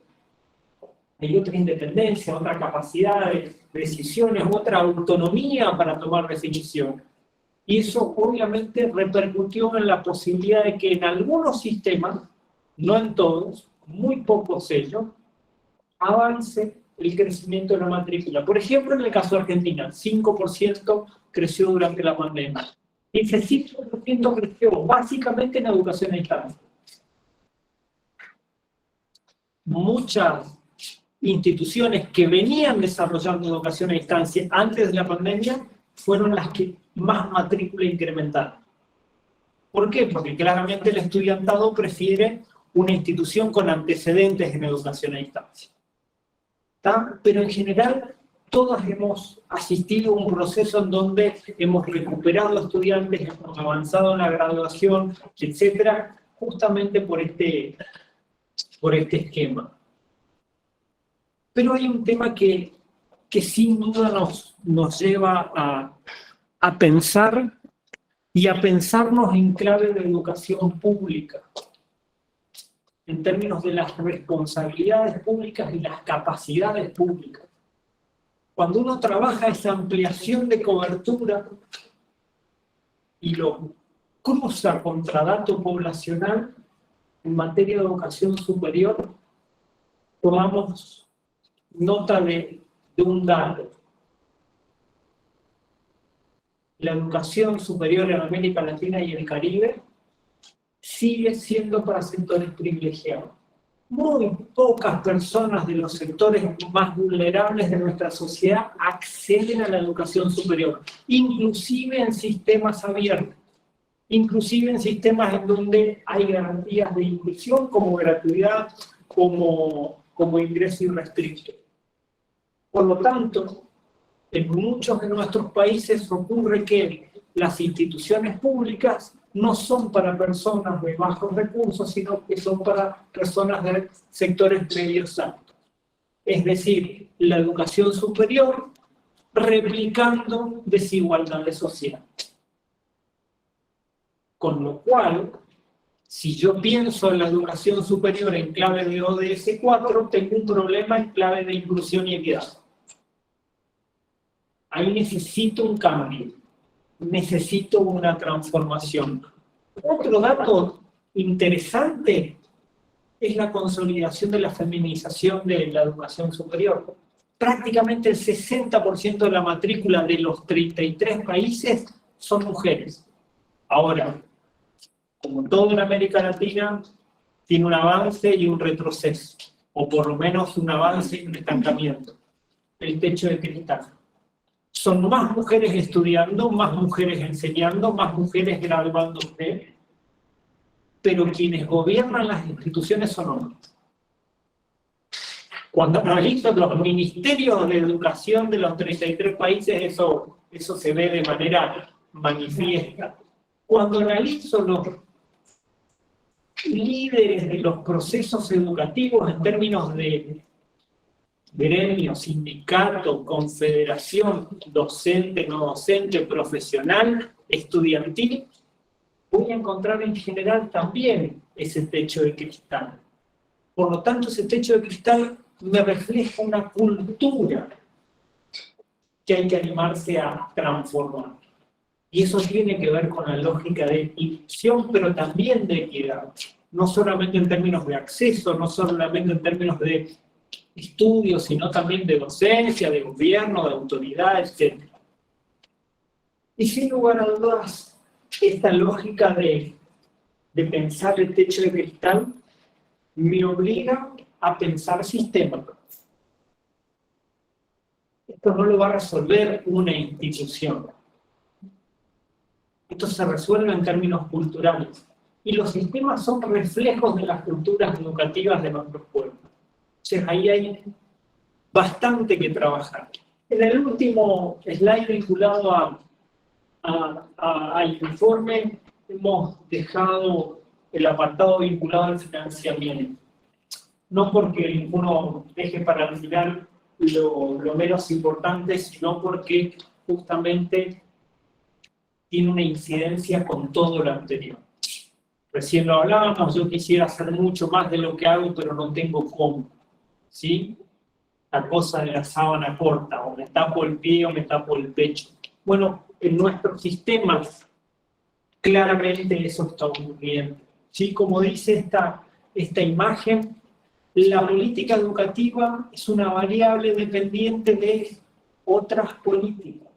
Hay otra independencia, otra capacidad de decisiones, otra autonomía para tomar decisiones. Y eso obviamente repercutió en la posibilidad de que en algunos sistemas, no en todos, muy pocos ellos, avance el crecimiento de la matrícula. Por ejemplo, en el caso de Argentina, 5% creció durante la pandemia. Ese 5% creció básicamente en educación a distancia. Muchas instituciones que venían desarrollando educación a distancia antes de la pandemia fueron las que más matrícula incrementaron. ¿Por qué? Porque claramente el estudiantado prefiere una institución con antecedentes en educación a distancia. ¿Está? Pero en general todas hemos asistido a un proceso en donde hemos recuperado estudiantes, hemos avanzado en la graduación, etcétera, justamente por este esquema. Pero hay un tema que sin duda nos lleva a pensar y a pensarnos en clave de educación pública, en términos de las responsabilidades públicas y las capacidades públicas. Cuando uno trabaja esa ampliación de cobertura y lo cruza contra dato poblacional en materia de educación superior, tomamos nota de un dato. La educación superior en América Latina y el Caribe sigue siendo para sectores privilegiados. Muy pocas personas de los sectores más vulnerables de nuestra sociedad acceden a la educación superior, inclusive en sistemas abiertos, inclusive en sistemas en donde hay garantías de inclusión como gratuidad, como ingreso irrestricto. Por lo tanto, en muchos de nuestros países ocurre que las instituciones públicas no son para personas de bajos recursos, sino que son para personas de sectores medios altos. Es decir, la educación superior replicando desigualdades sociales. Con lo cual, si yo pienso en la educación superior en clave de ODS 4, tengo un problema en clave de inclusión y equidad. Ahí necesito un cambio, necesito una transformación. Otro dato interesante es la consolidación de la feminización de la educación superior. Prácticamente el 60% de la matrícula de los 33 países son mujeres. Ahora, como todo en América Latina, tiene un avance y un retroceso, o por lo menos un avance y un estancamiento. El techo de cristal. Son más mujeres estudiando, más mujeres enseñando, más mujeres graduándose, pero quienes gobiernan las instituciones son hombres. Cuando analizo los ministerios de educación de los 33 países, eso se ve de manera manifiesta. Cuando analizo los líderes de los procesos educativos en términos de gremio, sindicato, confederación, docente, no docente, profesional, estudiantil, voy a encontrar en general también ese techo de cristal. Por lo tanto, ese techo de cristal me refleja una cultura que hay que animarse a transformar. Y eso tiene que ver con la lógica de inclusión, pero también de equidad. No solamente en términos de acceso, no solamente en términos de estudios, sino también de docencia, de gobierno, de autoridad, etc. Y sin lugar a dudas, esta lógica de pensar el techo de cristal me obliga a pensar sistemas. Esto no lo va a resolver una institución. Esto se resuelve en términos culturales. Y los sistemas son reflejos de las culturas educativas de nuestros pueblos. Entonces ahí hay bastante que trabajar. En el último slide vinculado al informe, hemos dejado el apartado vinculado al financiamiento. No porque uno deje para el final lo menos importante, sino porque justamente tiene una incidencia con todo lo anterior. Recién lo hablábamos, yo quisiera hacer mucho más de lo que hago, pero no tengo cómo. ¿Sí? La cosa de la sábana corta, o me tapo el pie o me tapo el pecho. Bueno, en nuestros sistemas claramente eso está ocurriendo. ¿Sí? Como dice esta imagen, la política educativa es una variable dependiente de otras políticas.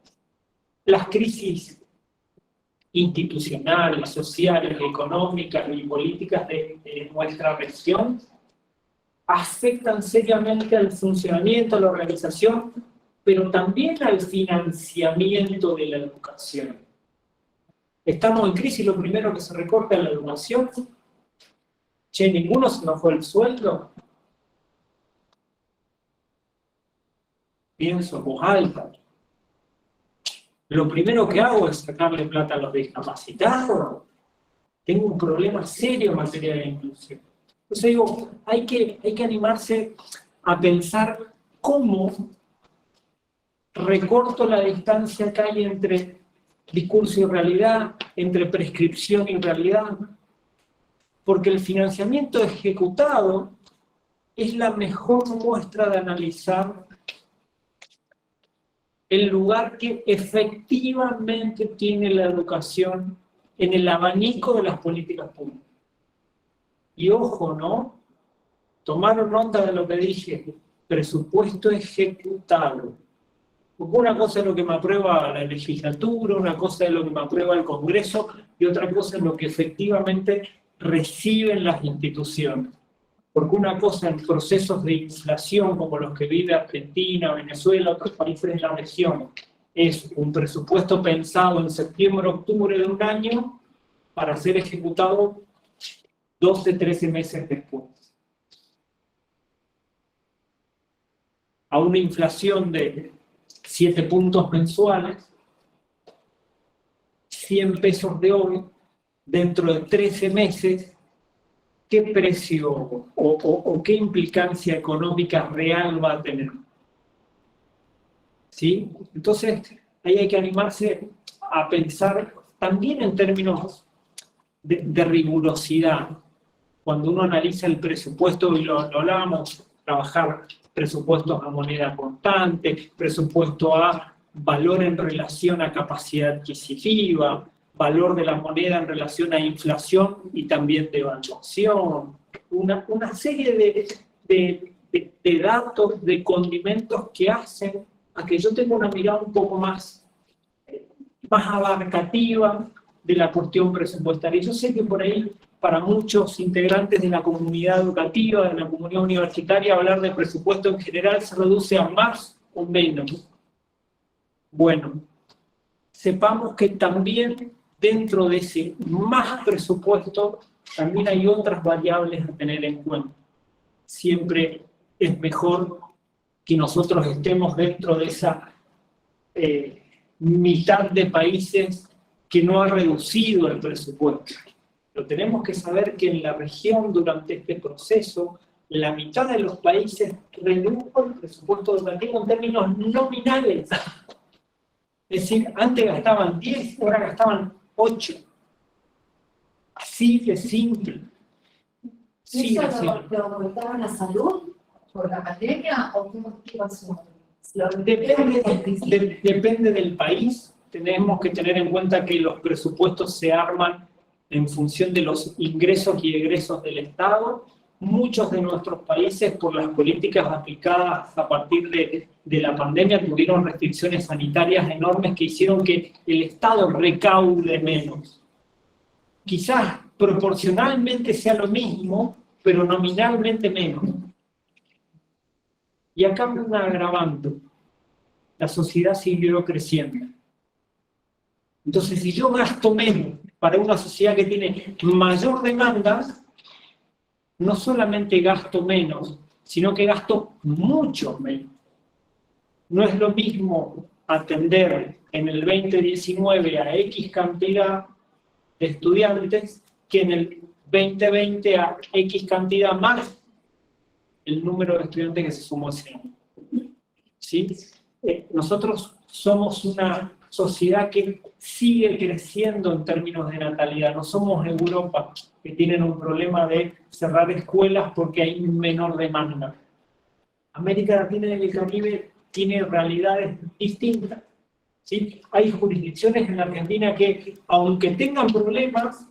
Las crisis institucionales, sociales, económicas y políticas de nuestra región afectan seriamente al funcionamiento, a la organización, pero también al financiamiento de la educación. Estamos en crisis, lo primero que se recorta es la educación. Che, ninguno se nos fue el sueldo. Pienso en voz alta. Lo primero que hago es sacarle plata a los discapacitados. tengo un problema serio en materia de inclusión. Entonces digo, hay que animarse a pensar cómo recorto la distancia que hay entre discurso y realidad, entre prescripción y realidad, porque el financiamiento ejecutado es la mejor muestra de analizar el lugar que efectivamente tiene la educación en el abanico de las políticas públicas. Y ojo, ¿no? Tomaron nota de lo que dije, presupuesto ejecutado. Porque una cosa es lo que me aprueba la legislatura, una cosa es lo que me aprueba el Congreso y otra cosa es lo que efectivamente reciben las instituciones. Porque una cosa en procesos de inflación como los que vive Argentina, Venezuela, otros países de la región, es un presupuesto pensado en septiembre, octubre de un año para ser ejecutado 12, 13 meses después. A una inflación de 7 puntos mensuales, 100 pesos de hoy, dentro de 13 meses, ¿qué precio o qué implicancia económica real va a tener? ¿Sí? Entonces, ahí hay que animarse a pensar también en términos de rigurosidad. Cuando uno analiza el presupuesto, y lo hablábamos, trabajar presupuestos a moneda constante, presupuesto a valor en relación a capacidad adquisitiva, valor de la moneda en relación a inflación y también devaluación, una serie de datos, de condimentos que hacen a que yo tenga una mirada un poco más abarcativa de la cuestión presupuestaria. Yo sé que por ahí, para muchos integrantes de la comunidad educativa, de la comunidad universitaria, hablar de presupuesto en general se reduce a más o menos. Bueno, sepamos que también dentro de ese más presupuesto también hay otras variables a tener en cuenta. Siempre es mejor que nosotros estemos dentro de esa mitad de países que no ha reducido el presupuesto. Pero tenemos que saber que en la región, durante este proceso, la mitad de los países redujo el presupuesto educativo en términos nominales. Es decir, antes gastaban 10, ahora gastaban 8. Así de simple. Sí, ¿Eso lo aumentaron la salud por la pandemia o qué pasó? Depende del país. Tenemos que tener en cuenta que los presupuestos se arman en función de los ingresos y egresos del Estado. Muchos de nuestros países, por las políticas aplicadas a partir de la pandemia, tuvieron restricciones sanitarias enormes que hicieron que el Estado recaude menos. Quizás proporcionalmente sea lo mismo, pero nominalmente menos. Y acá me un agravante. La sociedad siguió creciendo. Entonces, si yo gasto menos para una sociedad que tiene mayor demanda, no solamente gasto menos, sino que gasto mucho menos. No es lo mismo atender en el 2019 a X cantidad de estudiantes que en el 2020 a X cantidad más el número de estudiantes que se sumó ese año. ¿Sí? Nosotros somos una sociedad que sigue creciendo en términos de natalidad. No somos Europa, que tienen un problema de cerrar escuelas porque hay menor demanda. América Latina y el Caribe tiene realidades distintas. ¿Sí? Hay jurisdicciones en la Argentina que, aunque tengan problemas,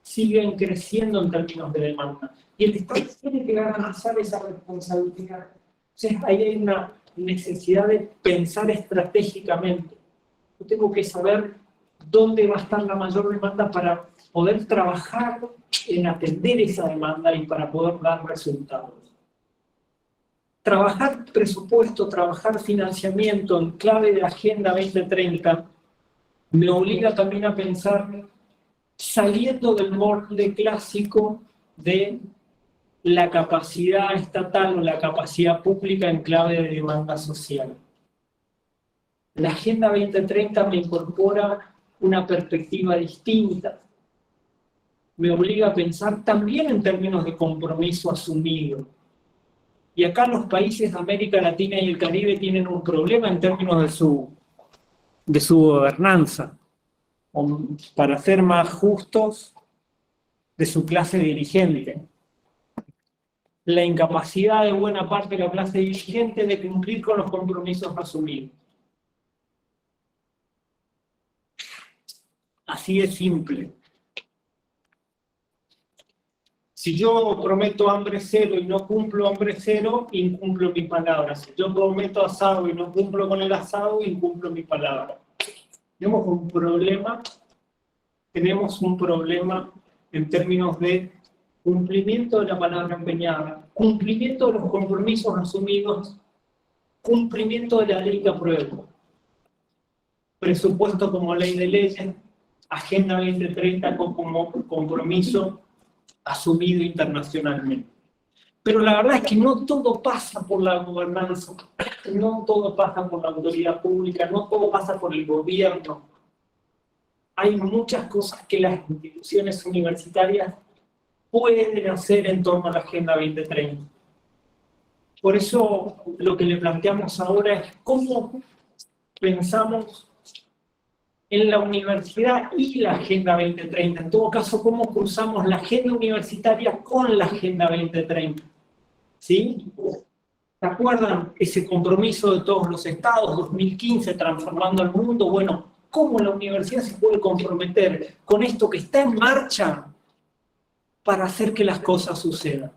siguen creciendo en términos de demanda. Y el Estado tiene que garantizar esa responsabilidad. Entonces, ahí hay una necesidad de pensar estratégicamente. Yo tengo que saber dónde va a estar la mayor demanda para poder trabajar en atender esa demanda y para poder dar resultados. Trabajar presupuesto, trabajar financiamiento en clave de Agenda 2030 me obliga también a pensar saliendo del molde clásico de la capacidad estatal o la capacidad pública en clave de demanda social. La Agenda 2030 me incorpora una perspectiva distinta. me obliga a pensar también en términos de compromiso asumido. Y acá los países de América Latina y el Caribe tienen un problema en términos de su gobernanza, o, para ser más justos, de su clase dirigente. La incapacidad de buena parte de la clase dirigente de cumplir con los compromisos asumidos. Así de simple. Si yo prometo hambre cero y no cumplo hambre cero, incumplo mi palabra. Si yo prometo asado y no cumplo con el asado, incumplo mi palabra. Tenemos un problema en términos de cumplimiento de la palabra empeñada, cumplimiento de los compromisos asumidos, cumplimiento de la ley que apruebo, presupuesto como ley de leyes, Agenda 2030 como compromiso asumido internacionalmente. Pero la verdad es que no todo pasa por la gobernanza, no todo pasa por la autoridad pública, no todo pasa por el gobierno. Hay muchas cosas que las instituciones universitarias pueden hacer en torno a la Agenda 2030. Por eso lo que le planteamos ahora es cómo pensamos en la universidad y la Agenda 2030. En todo caso, cómo cruzamos la agenda universitaria con la Agenda 2030. ¿Sí? ¿Se acuerdan ese compromiso de todos los estados, 2015, transformando el mundo? Bueno, ¿cómo la universidad se puede comprometer con esto que está en marcha para hacer que las cosas sucedan?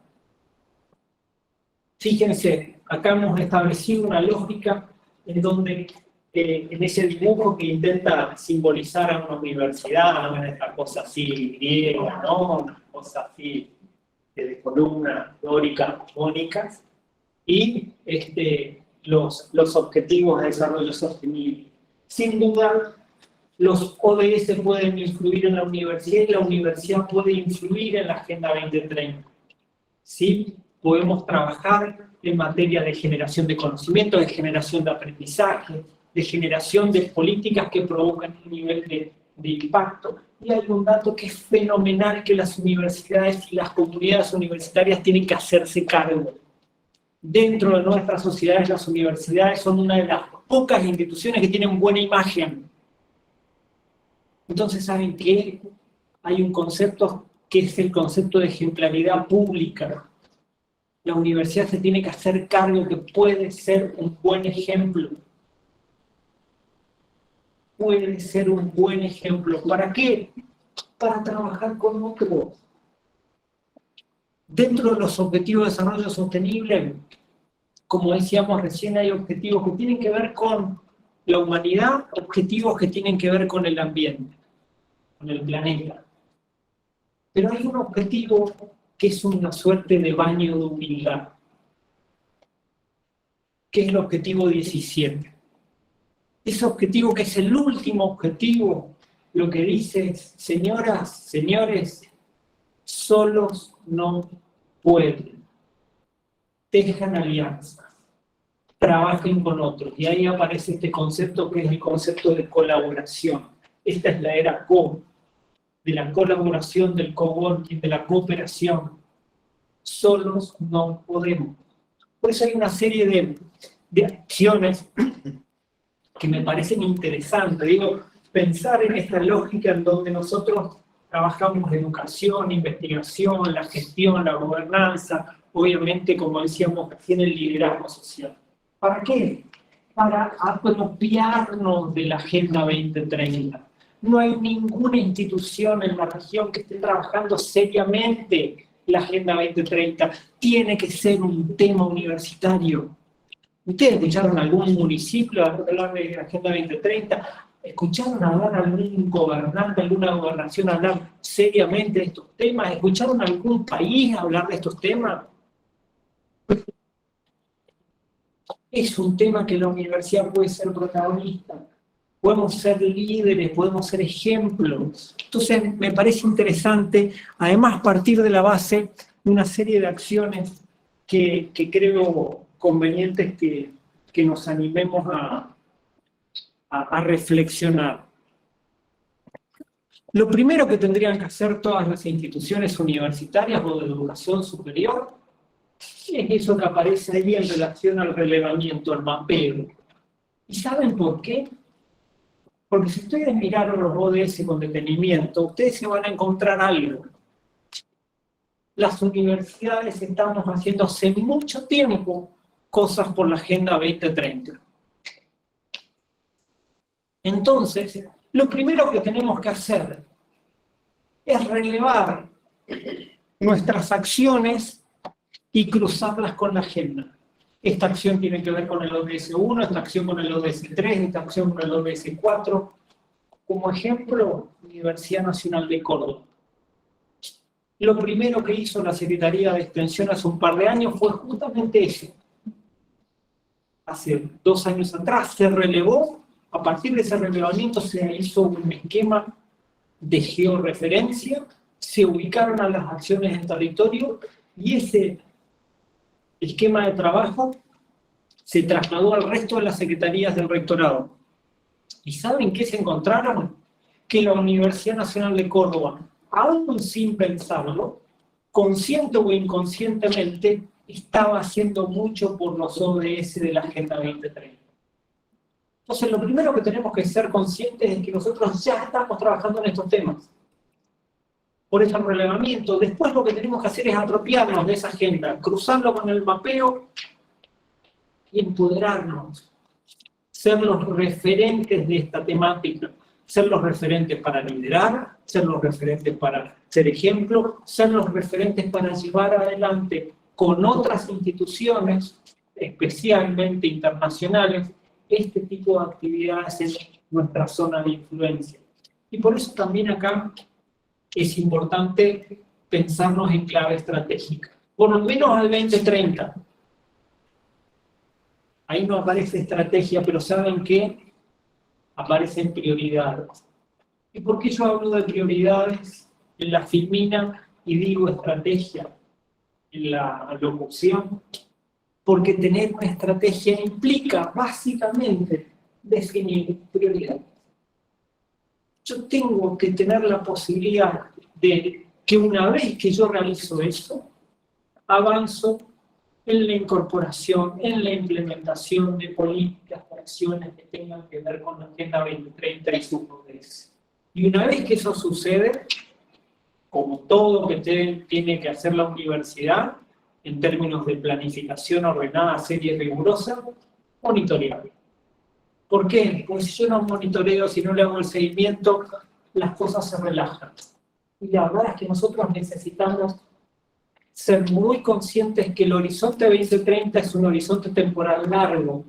Fíjense, acá hemos establecido una lógica en donde en ese dibujo que intenta simbolizar a una universidad, esta cosa así griega, ¿no? Una cosa así de columnas dóricas, mónicas, y los objetivos de desarrollo sostenible. Sin duda, los ODS pueden influir en la universidad y la universidad puede influir en la Agenda 2030. ¿Sí? Podemos trabajar en materia de generación de conocimiento, de generación de aprendizaje, de generación de políticas que provocan un nivel de impacto. Y hay un dato que es fenomenal que las universidades y las comunidades universitarias tienen que hacerse cargo. Dentro de nuestras sociedades, las universidades son una de las pocas instituciones que tienen buena imagen. Entonces, ¿saben qué? Hay un concepto que es el concepto de ejemplaridad pública. La universidad se tiene que hacer cargo que puede ser un buen ejemplo. Puede ser un buen ejemplo. ¿Para qué? Para trabajar con otros. Dentro de los objetivos de desarrollo sostenible, como decíamos recién, hay objetivos que tienen que ver con la humanidad, objetivos que tienen que ver con el ambiente, con el planeta. Pero hay un objetivo que es una suerte de baño de humildad, que es el objetivo 17. Ese objetivo, que es el último objetivo, lo que dice es: señoras, señores, solos no pueden. Tejan alianzas, trabajen con otros. Y ahí aparece este concepto que es el concepto de colaboración. Esta es la era CO, de la colaboración, del coworking, de la cooperación. Solos no podemos. Por eso hay una serie de acciones que me parecen interesantes. Digo, pensar en esta lógica en donde nosotros trabajamos educación, investigación, la gestión, la gobernanza, obviamente, como decíamos, en el liderazgo social. ¿Para qué? Para apropiarnos de la Agenda 2030. No hay ninguna institución en la región que esté trabajando seriamente la Agenda 2030. Tiene que ser un tema universitario. ¿Ustedes escucharon algún municipio hablar de la Agenda 2030? ¿Escucharon hablar a algún gobernante, alguna gobernación hablar seriamente de estos temas? ¿Escucharon a algún país hablar de estos temas? Es un tema que la universidad puede ser protagonista. Podemos ser líderes, podemos ser ejemplos. Entonces, me parece interesante, además, partir de la base de una serie de acciones que creo convenientes que nos animemos a reflexionar. Lo primero que tendrían que hacer todas las instituciones universitarias o de educación superior es eso que aparece ahí en relación al relevamiento, al mapeo. ¿Y saben por qué? Porque si ustedes miraron los ODS con detenimiento, ustedes se van a encontrar algo. Las universidades estamos haciendo hace mucho tiempo cosas por la Agenda 2030. Entonces, lo primero que tenemos que hacer es relevar nuestras acciones y cruzarlas con la agenda. Esta acción tiene que ver con el ODS 1, esta acción con el ODS 3, esta acción con el ODS 4. Como ejemplo, Universidad Nacional de Córdoba. Lo primero que hizo la Secretaría de Extensión hace un par de años fue justamente eso. Hace 2 años atrás se relevó, a partir de ese relevamiento se hizo un esquema de georreferencia, se ubicaron a las acciones en territorio y ese esquema de trabajo se trasladó al resto de las secretarías del rectorado. ¿Y saben qué se encontraron? Que la Universidad Nacional de Córdoba, aún sin pensarlo, consciente o inconscientemente, estaba haciendo mucho por los ODS de la Agenda 2030. Entonces, lo primero que tenemos que ser conscientes es que nosotros ya estamos trabajando en estos temas. Por eso el relevamiento. Después lo que tenemos que hacer es apropiarnos de esa agenda, cruzarlo con el mapeo y empoderarnos. Ser los referentes de esta temática. Ser los referentes para liderar, ser los referentes para ser ejemplo, ser los referentes para llevar adelante con otras instituciones, especialmente internacionales, este tipo de actividades en nuestra zona de influencia. Y por eso también acá es importante pensarnos en clave estratégica. Por lo menos al 2030. Ahí no aparece estrategia, pero ¿saben qué? Aparecen prioridades. ¿Y por qué yo hablo de prioridades en la filmina y digo estrategia en la locución? Porque tener una estrategia implica básicamente definir prioridades. Yo tengo que tener la posibilidad de que una vez que yo realizo eso, avanzo en la incorporación, en la implementación de políticas, de acciones que tengan que ver con la Agenda 2030 y su progreso. Y una vez que eso sucede, como todo que tiene que hacer la universidad, en términos de planificación ordenada, seria y rigurosa, monitoreable. ¿Por qué? Porque si yo no monitoreo, si no le hago el seguimiento, las cosas se relajan. Y la verdad es que nosotros necesitamos ser muy conscientes que el horizonte 2030 es un horizonte temporal largo.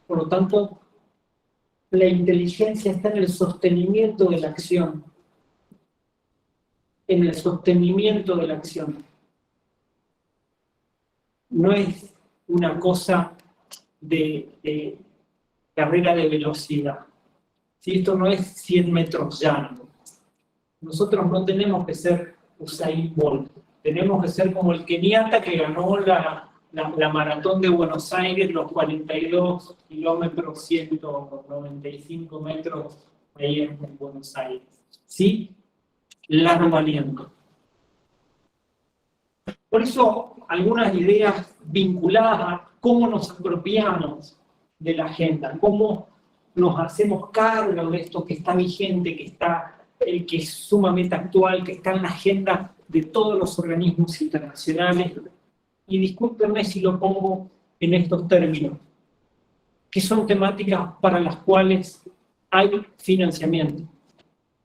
Por lo tanto, la inteligencia está en el sostenimiento de la acción. En el sostenimiento de la acción. No es una cosa de carrera de velocidad. Si esto no es 100 metros llanos. Nosotros no tenemos que ser Usain Bolt. Tenemos que ser como el keniata que ganó la maratón de Buenos Aires, los 42 kilómetros, 195 metros ahí en Buenos Aires. ¿Sí? Largo aliento. Por eso, algunas ideas vinculadas a cómo nos apropiamos de la agenda, cómo nos hacemos cargo de esto que está vigente, que es sumamente actual, que está en la agenda de todos los organismos internacionales. Y discúlpenme si lo pongo en estos términos, que son temáticas para las cuales hay financiamiento.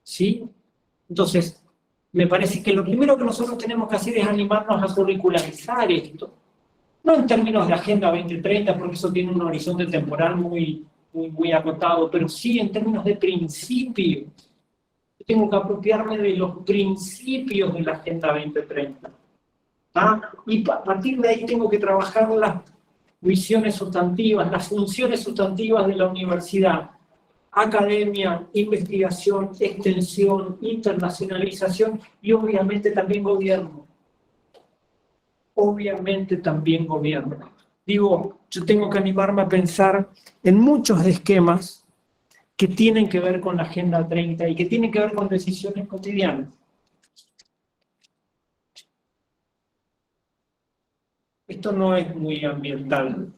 ¿Sí? Entonces, me parece que lo primero que nosotros tenemos que hacer es animarnos a curricularizar esto. No en términos de Agenda 2030, porque eso tiene un horizonte temporal muy acotado, pero sí en términos de principios. Yo tengo que apropiarme de los principios de la Agenda 2030. Y a partir de ahí tengo que trabajar las visiones sustantivas, las funciones sustantivas de la universidad. Academia, investigación, extensión, internacionalización y obviamente también gobierno. Obviamente también gobierno. Digo, yo tengo que animarme a pensar en muchos esquemas que tienen que ver con la Agenda 30 y que tienen que ver con decisiones cotidianas. Esto no es muy ambiental,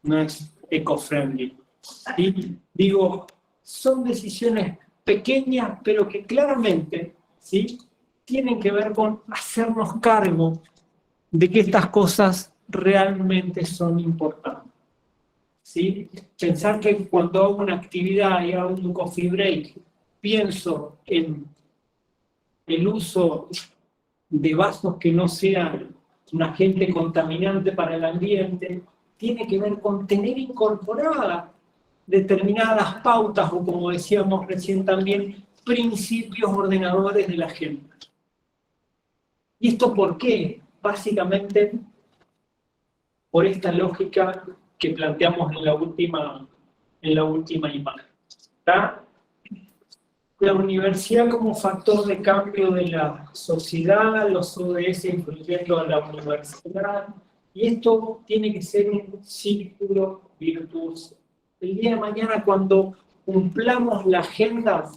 no es eco-friendly. ¿Sí? Digo, son decisiones pequeñas, pero que claramente, ¿sí?, tienen que ver con hacernos cargo de que estas cosas realmente son importantes. ¿Sí? Pensar que cuando hago una actividad y hago un coffee break, pienso en el uso de vasos que no sean un agente contaminante para el ambiente, tiene que ver con tener incorporadas determinadas pautas o, como decíamos recién también, principios ordenadores de la agenda. ¿Y esto por qué? Básicamente por esta lógica que planteamos en la última imagen. ¿Está? La universidad como factor de cambio de la sociedad, los ODS incluyendo a la universidad, y esto tiene que ser un círculo virtuoso. El día de mañana, cuando cumplamos la agenda,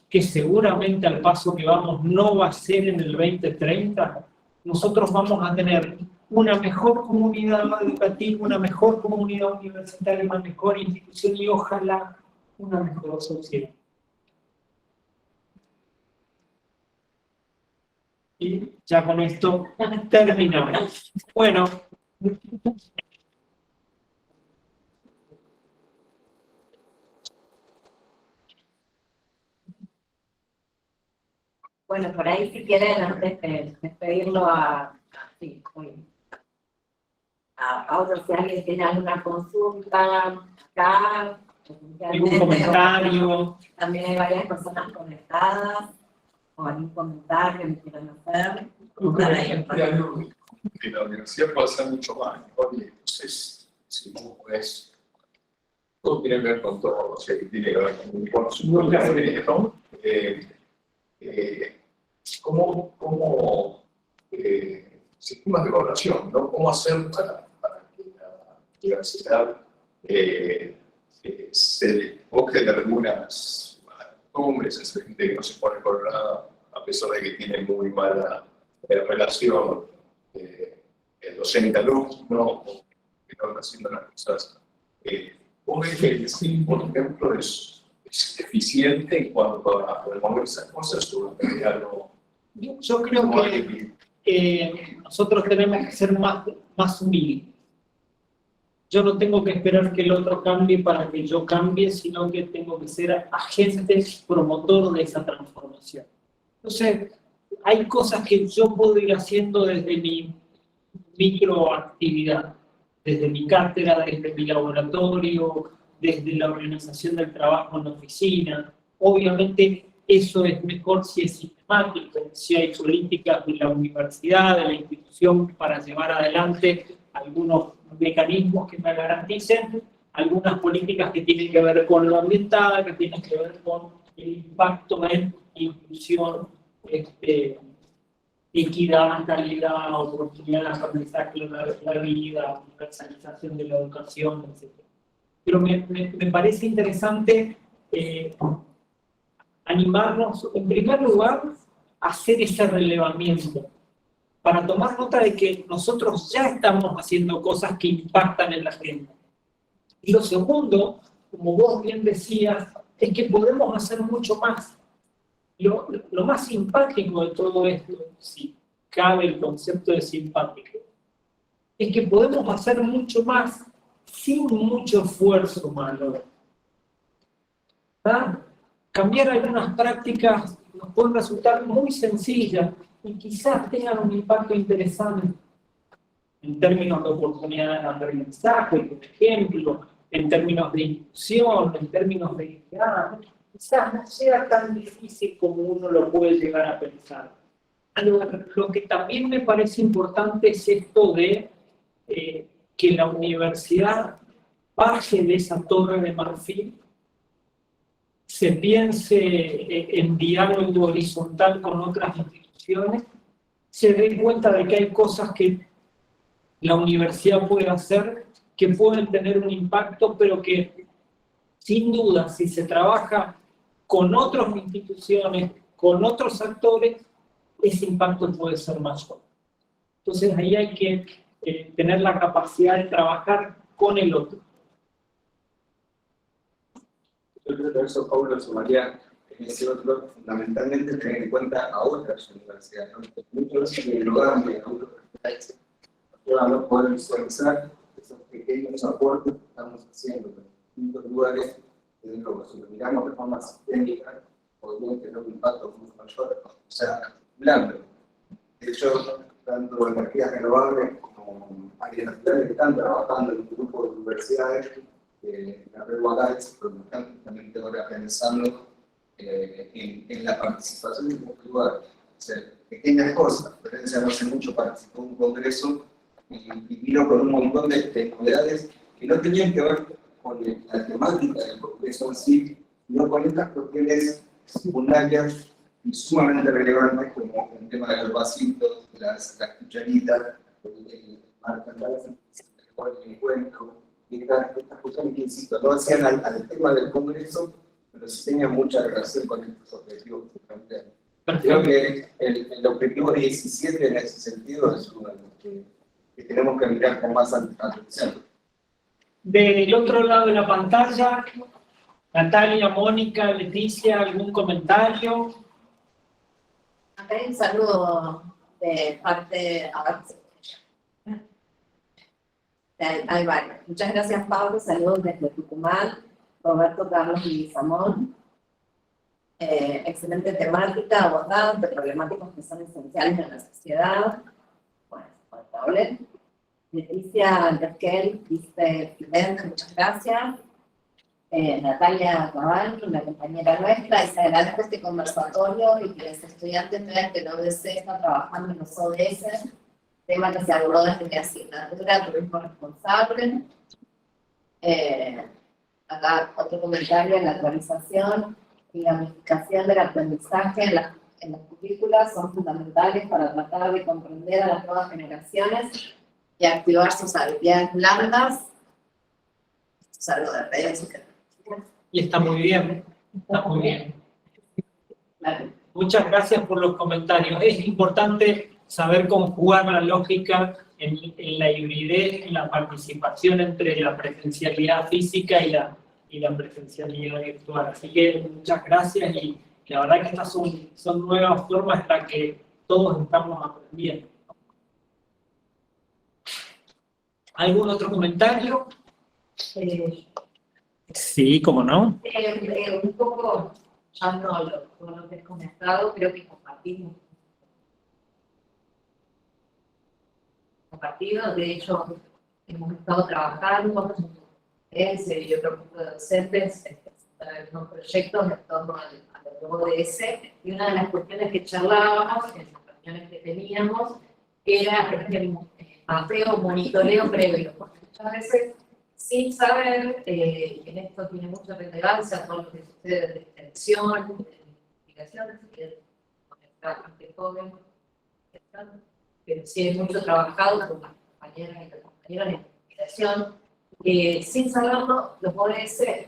que seguramente al paso que vamos no va a ser en el 2030, nosotros vamos a tener una mejor comunidad educativa, una mejor comunidad universitaria, una mejor institución y ojalá una mejor sociedad. Y ya con esto terminamos. Bueno. Bueno, por ahí si quieren, antes de despedirlo a otros, si alguien tiene alguna consulta, acá, ¿Algún comentario? También hay varias personas conectadas, o algún comentario que quieran hacer. Que la universidad puede hacer mucho más, ¿no? Y entonces, si no es, todo tiene que ver con todo, o sea, tiene que ver con su ¿no? Como sistemas de evaluación, ¿no? ¿Cómo hacer para que la universidad se despoje de algunas costumbres, esa gente que no se pone con nada, a pesar de que tiene muy mala relación el docente-alumno, que no está haciendo las cosas? ¿Cómo es que el STEAM, por ejemplo, es eficiente en cuanto a remover esas cosas o en realidad no? Yo creo que nosotros tenemos que ser más humildes. Yo no tengo que esperar que el otro cambie para que yo cambie, sino que tengo que ser agente promotor de esa transformación. Entonces, hay cosas que yo puedo ir haciendo desde mi microactividad, desde mi cátedra, desde mi laboratorio, desde la organización del trabajo en la oficina. Obviamente, eso es mejor si es sistemático, si hay políticas de la universidad, de la institución para llevar adelante algunos mecanismos que me garanticen, algunas políticas que tienen que ver con lo ambiental, que tienen que ver con el impacto en inclusión, equidad, calidad, oportunidad de aprendizaje, la vida, universalización de la educación, etc. Pero me parece interesante animarnos, en primer lugar, a hacer ese relevamiento, para tomar nota de que nosotros ya estamos haciendo cosas que impactan en la gente. Y lo segundo, como vos bien decías, es que podemos hacer mucho más. Lo más simpático de todo esto, si cabe el concepto de simpático, es que podemos hacer mucho más sin mucho esfuerzo humano. ¿Verdad? Cambiar algunas prácticas nos pueden resultar muy sencillas y quizás tengan un impacto interesante en términos de oportunidades de aprendizaje, por ejemplo, en términos de inclusión, en términos de equidad. Quizás no sea tan difícil como uno lo puede llegar a pensar. Lo que también me parece importante es esto de que la universidad baje de esa torre de marfil, se piense en diálogo horizontal con otras instituciones, se dé cuenta de que hay cosas que la universidad puede hacer que pueden tener un impacto, pero que sin duda, si se trabaja con otras instituciones, con otros actores, ese impacto puede ser mayor. Entonces ahí hay que tener la capacidad de trabajar con el otro. Yo creo que eso, Paulo, sumaría en ese otro, fundamentalmente tener en cuenta a otras universidades, ¿no? Muchos de los lugares de otros países no poder visualizar esos pequeños aportes que estamos haciendo en distintos lugares, que luego, si lo miramos de forma sistémica, podrían tener un impacto mucho mayor, o sea, blando. De hecho, tanto energías renovables como áreas naturales están trabajando en un grupo de universidades, la Red Guadalajara, pero están justamente ahora pensando en la participación en este lugar. O sea, pequeñas cosas. Florencia no hace mucho participó en un congreso y vino con un montón de novedades que no tenían que ver con la temática del congreso en sí, sino con estas cuestiones secundarias y sumamente relevantes, como el tema de los vasitos, las cucharitas, el marcador, el encuentro, y estas cuestiones que, insisto, no hacían al tema del congreso, pero sí tenían mucha relación con estos objetivos que plantean. Creo que el objetivo 17 en ese sentido es uno que tenemos que mirar con más atención. Del otro lado de la pantalla, Natalia, Mónica, Leticia, ¿algún comentario? Acá hay un saludo de parte, hay varios. Muchas gracias, Pablo. Saludos desde Tucumán. Roberto Carlos Leguizamón. Excelente temática abordada de problemáticas que son esenciales en la sociedad. Bueno, notable. Leticia Andresquel dice: excelente, muchas gracias. Natalia Cabal, una compañera nuestra, y se agradece este conversatorio y que los estudiantes vean que la ODS está trabajando en los ODS, tema que se abordó desde mi asignatura, turismo responsable. Acá otro comentario: en la actualización y gamificación del aprendizaje en las currículas son fundamentales para tratar de comprender a las nuevas generaciones y activar sus habilidades blandas. Saludos de redes. Y está muy bien, está muy bien. Claro. Muchas gracias por los comentarios. Es importante saber conjugar la lógica en la hibridez, en la participación entre la presencialidad física y la presencialidad virtual. Así que muchas gracias y la verdad que estas son nuevas formas en las que todos estamos aprendiendo. ¿Algún otro comentario? Sí, ¿cómo no? Un poco, ya no lo que he comentado, creo que compartimos. De hecho, hemos estado trabajando y otro grupo de docentes en unos proyectos en torno al ODS, y una de las cuestiones que charlábamos en las reuniones que teníamos era el mapeo, monitoreo previo, porque muchas veces sin saber, en esto tiene mucha relevancia todo lo que sucede de extensión, de investigación, que está bastante joven, pero sí hay mucho trabajado con las compañeras y los compañeros de investigación, sin saberlo, los ODS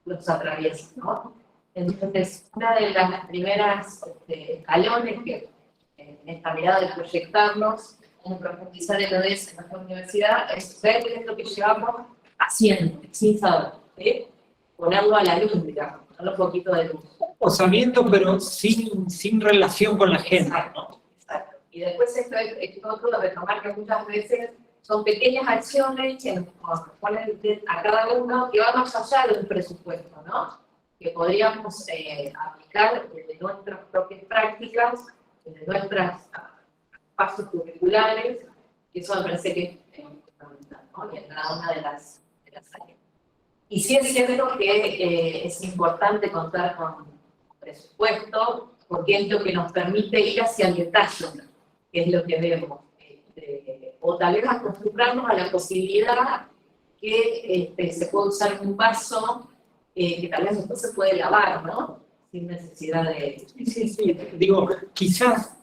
los atraviesan, ¿no? Entonces, una de las primeras escalones que en esta mirada de proyectarnos, en profundizar en ODS en nuestra universidad, es ver qué es lo que llevamos haciendo, sin saber, ¿sí? Ponerlo a la luz, digamos, ponerlo un poquito de luz. O sabiendo, pero sin relación con la gente, ¿no? Exacto. Y después esto otro de retomar que muchas veces son pequeñas acciones que nos ponen a cada uno que va más allá de un presupuesto, ¿no? Que podríamos aplicar desde nuestras propias prácticas, desde nuestros pasos curriculares, que eso me parece que es fundamental, ¿no? Y en cada una de las áreas. Y sí es cierto que es importante contar con presupuesto, porque es lo que nos permite ir hacia el detalle, que es lo que vemos. O tal vez acostumbrarnos a la posibilidad que se puede usar un vaso que tal vez después se puede lavar, ¿no? Sin necesidad de... Sí. Digo, quizás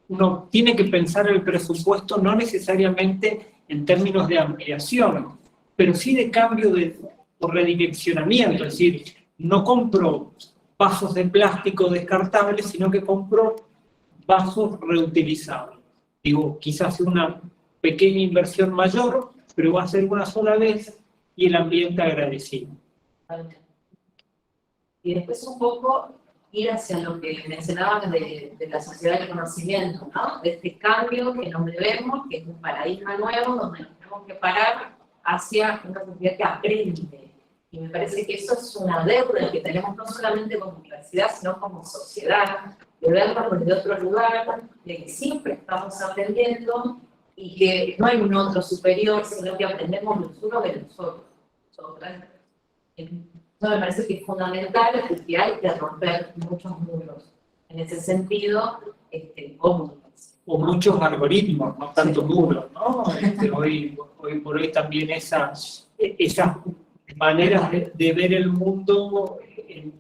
uno tiene que pensar el presupuesto no necesariamente en términos de ampliación, pero sí de cambio redireccionamiento, es decir, no compro vasos de plástico descartables, sino que compro vasos reutilizables. Digo, quizás una pequeña inversión mayor, pero va a ser una sola vez y el ambiente agradecido. Y después un poco ir hacia lo que mencionaban de la sociedad del conocimiento, ¿no? De este cambio que nos debemos, que es un paradigma nuevo, donde nos tenemos que parar hacia una sociedad que aprende. Y me parece que eso es una deuda que tenemos no solamente como universidad, sino como sociedad, de vernos desde otro lugar, de que siempre estamos aprendiendo y que no hay un otro superior, sino que aprendemos los unos de los otros. Eso me parece que es fundamental, porque hay que romper muchos muros. En ese sentido, O muchos algoritmos, no tanto muros, ¿no? Hoy por hoy también esas maneras de ver el mundo en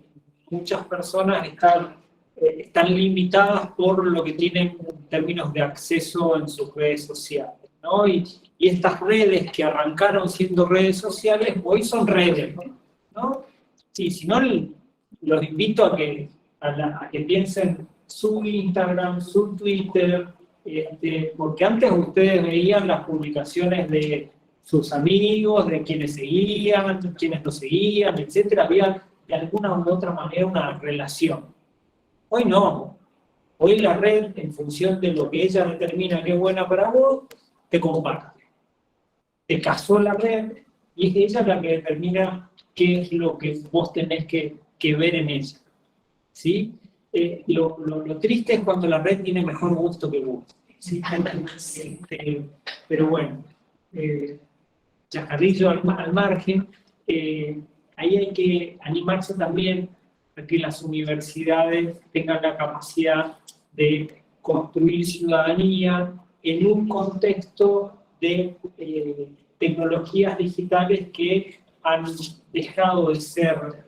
muchas personas están limitadas por lo que tienen en términos de acceso en sus redes sociales, ¿no? Y estas redes que arrancaron siendo redes sociales, hoy son redes, ¿no? Sí, si no, los invito a que piensen su Instagram, su Twitter, porque antes ustedes veían las publicaciones de sus amigos, de quienes seguían, quienes no seguían, etc. Había de alguna u otra manera una relación. Hoy no. Hoy la red, en función de lo que ella determina que es buena para vos, te comparte. Te casó la red y es ella la que determina qué es lo que vos tenés que ver en ella. ¿Sí? Lo triste es cuando la red tiene mejor gusto que vos. ¿Sí? Pero bueno, chascarrillo al margen, ahí hay que animarse también a que las universidades tengan la capacidad de construir ciudadanía en un contexto de tecnologías digitales que han dejado de ser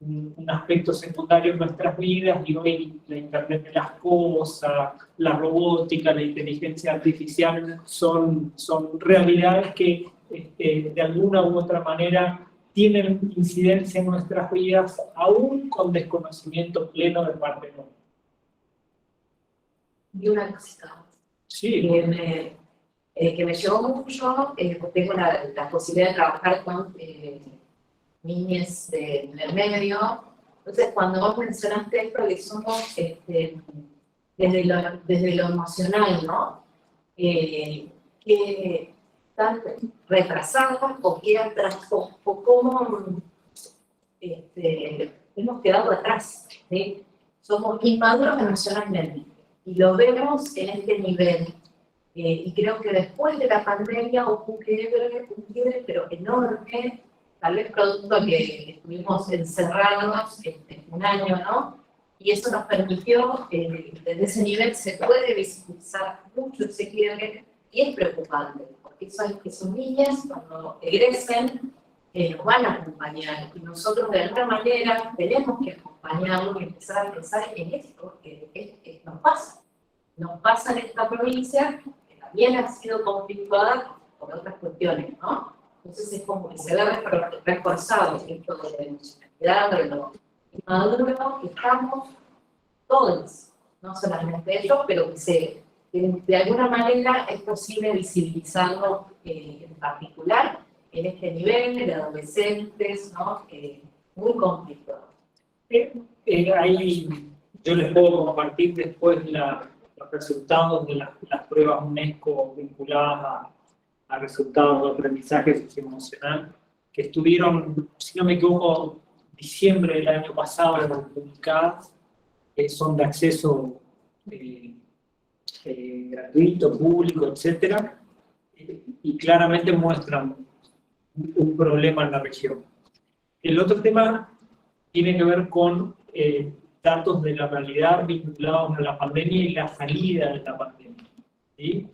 un aspecto secundario en nuestras vidas, y hoy la Internet de las cosas, la robótica, la inteligencia artificial son realidades que de alguna u otra manera tienen incidencia en nuestras vidas, aún con desconocimiento pleno de parte de nosotros. Y una cosita Sí. que me llevó mucho, tengo la posibilidad de trabajar con niñas en el medio. Entonces, cuando vos mencionaste esto, que somos desde lo emocional, ¿no? Que están retrasados o que atrás, o cómo hemos quedado atrás, ¿sí? Somos inmaduros emocionalmente y lo vemos en este nivel. Y creo que después de la pandemia hubo un quiebre, pero enorme, tal vez producto que estuvimos encerrados un año, ¿no? Y eso nos permitió, desde ese nivel se puede visibilizar mucho ese quiebre, y es preocupante, porque esos niños cuando egresen nos van a acompañar, y nosotros de alguna manera tenemos que acompañarlos y empezar a pensar en esto, que nos pasa en esta provincia, que también ha sido conflictuada por otras cuestiones, ¿no? Entonces es como que se ve reforzado esto de la emocionalidad, de lo inmaduro que estamos todos, no solamente ellos, pero que de alguna manera es posible visibilizarlo en particular en este nivel de adolescentes, ¿no? Muy complicado. Ahí yo les puedo compartir después los resultados de las pruebas UNESCO vinculadas a resultados de aprendizaje socioemocional, que estuvieron, si no me equivoco, diciembre del año pasado publicadas, son de acceso gratuito, público, etc. Y claramente muestran un problema en la región. El otro tema tiene que ver con datos de la realidad vinculados a la pandemia y la salida de la pandemia. ¿Sí?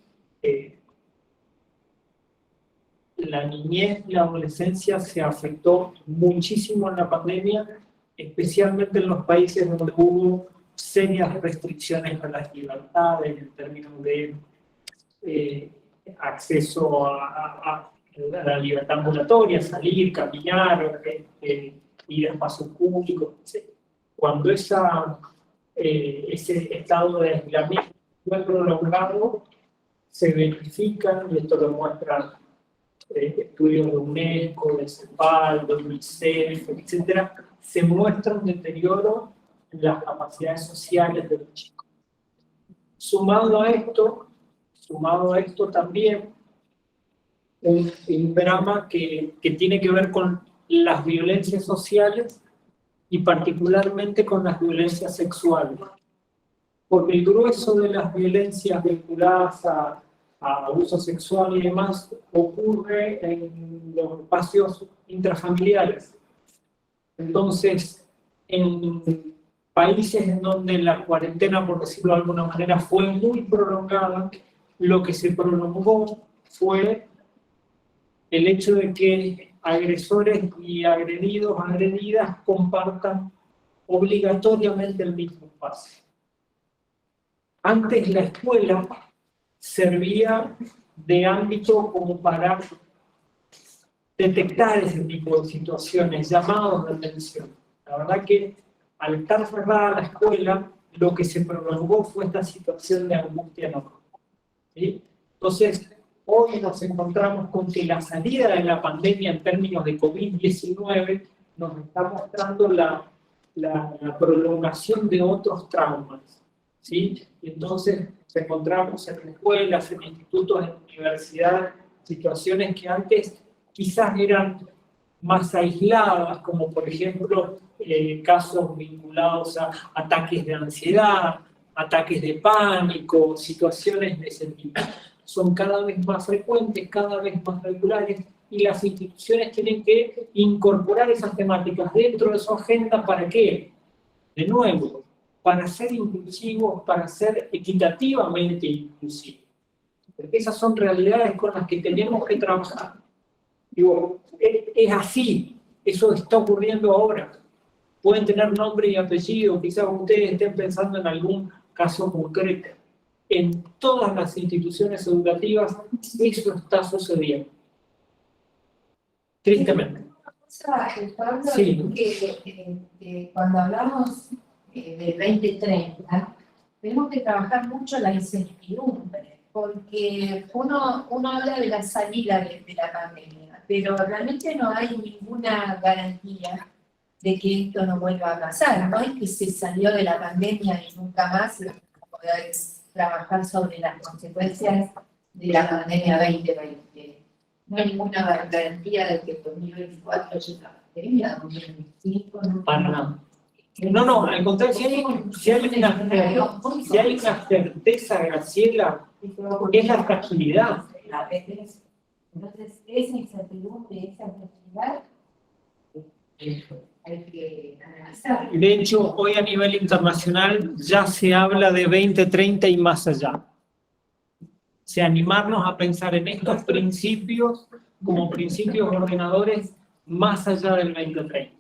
La niñez y la adolescencia se afectó muchísimo en la pandemia, especialmente en los países donde hubo serias restricciones a las libertades en términos de acceso a la libertad ambulatoria, salir, caminar, ir a espacios públicos. Cuando ese estado de aislamiento fue prolongado, se verifican, y esto lo muestran estudios de UNESCO, de CEPAL, de UNICEF, etc., se muestra un deterioro en las capacidades sociales de los chicos. Sumado a esto también un drama que tiene que ver con las violencias sociales y particularmente con las violencias sexuales. Porque el grueso de las violencias vinculadas a abuso sexual y demás ocurre en los espacios intrafamiliares. Entonces, en países en donde la cuarentena, por decirlo de alguna manera, fue muy prolongada, lo que se prolongó fue el hecho de que agresores y agredidos, agredidas, compartan obligatoriamente el mismo espacio. Antes la escuela servía de ámbito como para detectar ese tipo de situaciones, llamados de atención. La verdad que al estar cerrada la escuela, lo que se prolongó fue esta situación de angustia enorme. ¿Sí? Entonces, hoy nos encontramos con que la salida de la pandemia en términos de COVID-19 nos está mostrando la prolongación de otros traumas. ¿Sí? Y entonces encontramos en escuelas, en institutos, en universidades, situaciones que antes quizás eran más aisladas, como por ejemplo casos vinculados a ataques de ansiedad, ataques de pánico, situaciones de ese tipo. Son cada vez más frecuentes, cada vez más regulares, y las instituciones tienen que incorporar esas temáticas dentro de su agenda. ¿Para qué? De nuevo, para ser inclusivos, para ser equitativamente inclusivos. Porque esas son realidades con las que tenemos que trabajar. Digo, es así, eso está ocurriendo ahora. Pueden tener nombre y apellido, quizás ustedes estén pensando en algún caso concreto. En todas las instituciones educativas eso está sucediendo. Tristemente. Pablo, Sí. que cuando hablamos del 2030, tenemos que trabajar mucho la incertidumbre, porque uno habla de la salida de la pandemia, pero realmente no hay ninguna garantía de que esto no vuelva a pasar. No es que se salió de la pandemia y nunca más poder trabajar sobre las consecuencias de la pandemia 2020. No hay ninguna garantía de que 2024 llegue la pandemia, 2025 no. Para nada. No, al contrario, si hay una certeza, Graciela, es la fragilidad. Entonces, esa incertidumbre, esa fragilidad, hay que analizar. De hecho, hoy a nivel internacional ya se habla de 2030 y más allá. O sea, animarnos a pensar en estos principios como principios ordenadores más allá del 2030.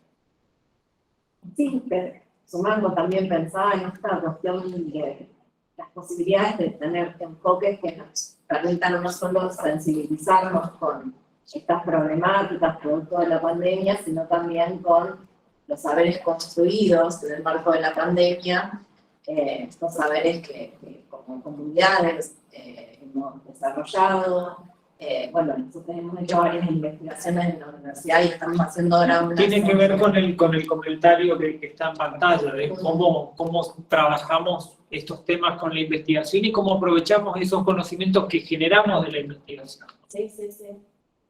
Sí, pero sumando también pensaba en esta cuestión de las posibilidades de tener enfoques que nos permitan no solo sensibilizarnos con estas problemáticas producto de la pandemia, sino también con los saberes construidos en el marco de la pandemia, estos saberes que como comunidades hemos desarrollado. Bueno, nosotros hemos hecho varias investigaciones en la universidad y estamos haciendo ahora una... Tiene que ver con el comentario que está en pantalla, de cómo trabajamos estos temas con la investigación y cómo aprovechamos esos conocimientos que generamos de la investigación. Sí.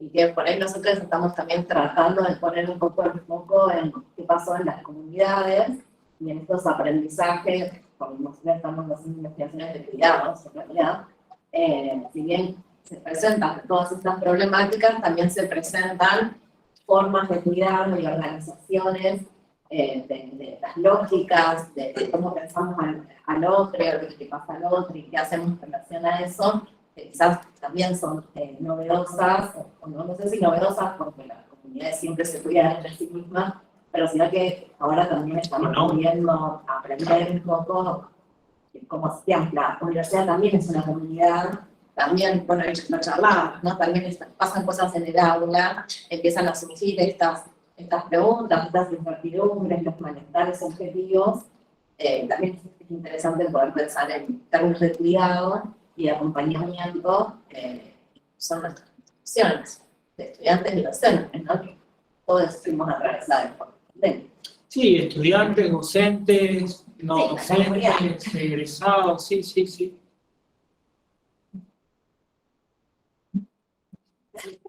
Y que por ahí nosotros estamos también tratando de poner un poco el foco en qué pasó en las comunidades y en estos aprendizajes, porque nosotros estamos haciendo investigaciones de cuidados, en realidad. Si bien se presentan todas estas problemáticas, también se presentan formas de cuidado y organizaciones de las lógicas, de cómo pensamos al otro, de qué pasa al otro y qué hacemos en relación a eso, que quizás también son novedosas, o no sé si novedosas porque las comunidades siempre se cuidan entre sí mismas, pero sino que ahora también estamos pudiendo aprender un poco cómo se la universidad también es una comunidad, también, bueno, lo charlamos, ¿no? También pasan cosas en el aula, empiezan a surgir estas preguntas, estas incertidumbres, los malestares objetivos. También es interesante poder pensar en términos de cuidado y de acompañamiento, son nuestras instituciones de estudiantes y docentes, ¿no? Que todos fuimos atravesados por la pandemia. Sí, estudiantes, docentes, no Sí, la docentes, egresados, sí, sí, sí.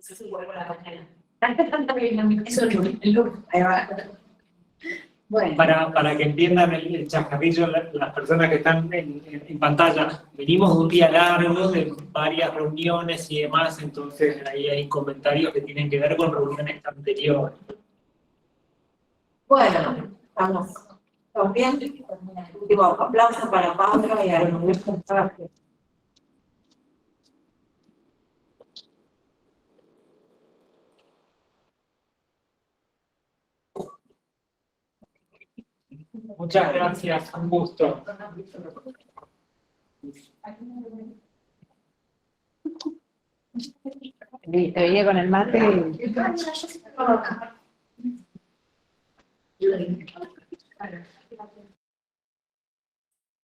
Eso vuelvo a la página. Eso es el look. Ahí va. Bueno, Para que entiendan el chascarrillo las personas que están en pantalla, venimos de un día largo, de varias reuniones y demás, entonces ahí hay comentarios que tienen que ver con reuniones anteriores. Bueno, estamos bien. Último aplauso para Pablo y a los responsables. Muchas gracias, un gusto. Te veía con el mate. yo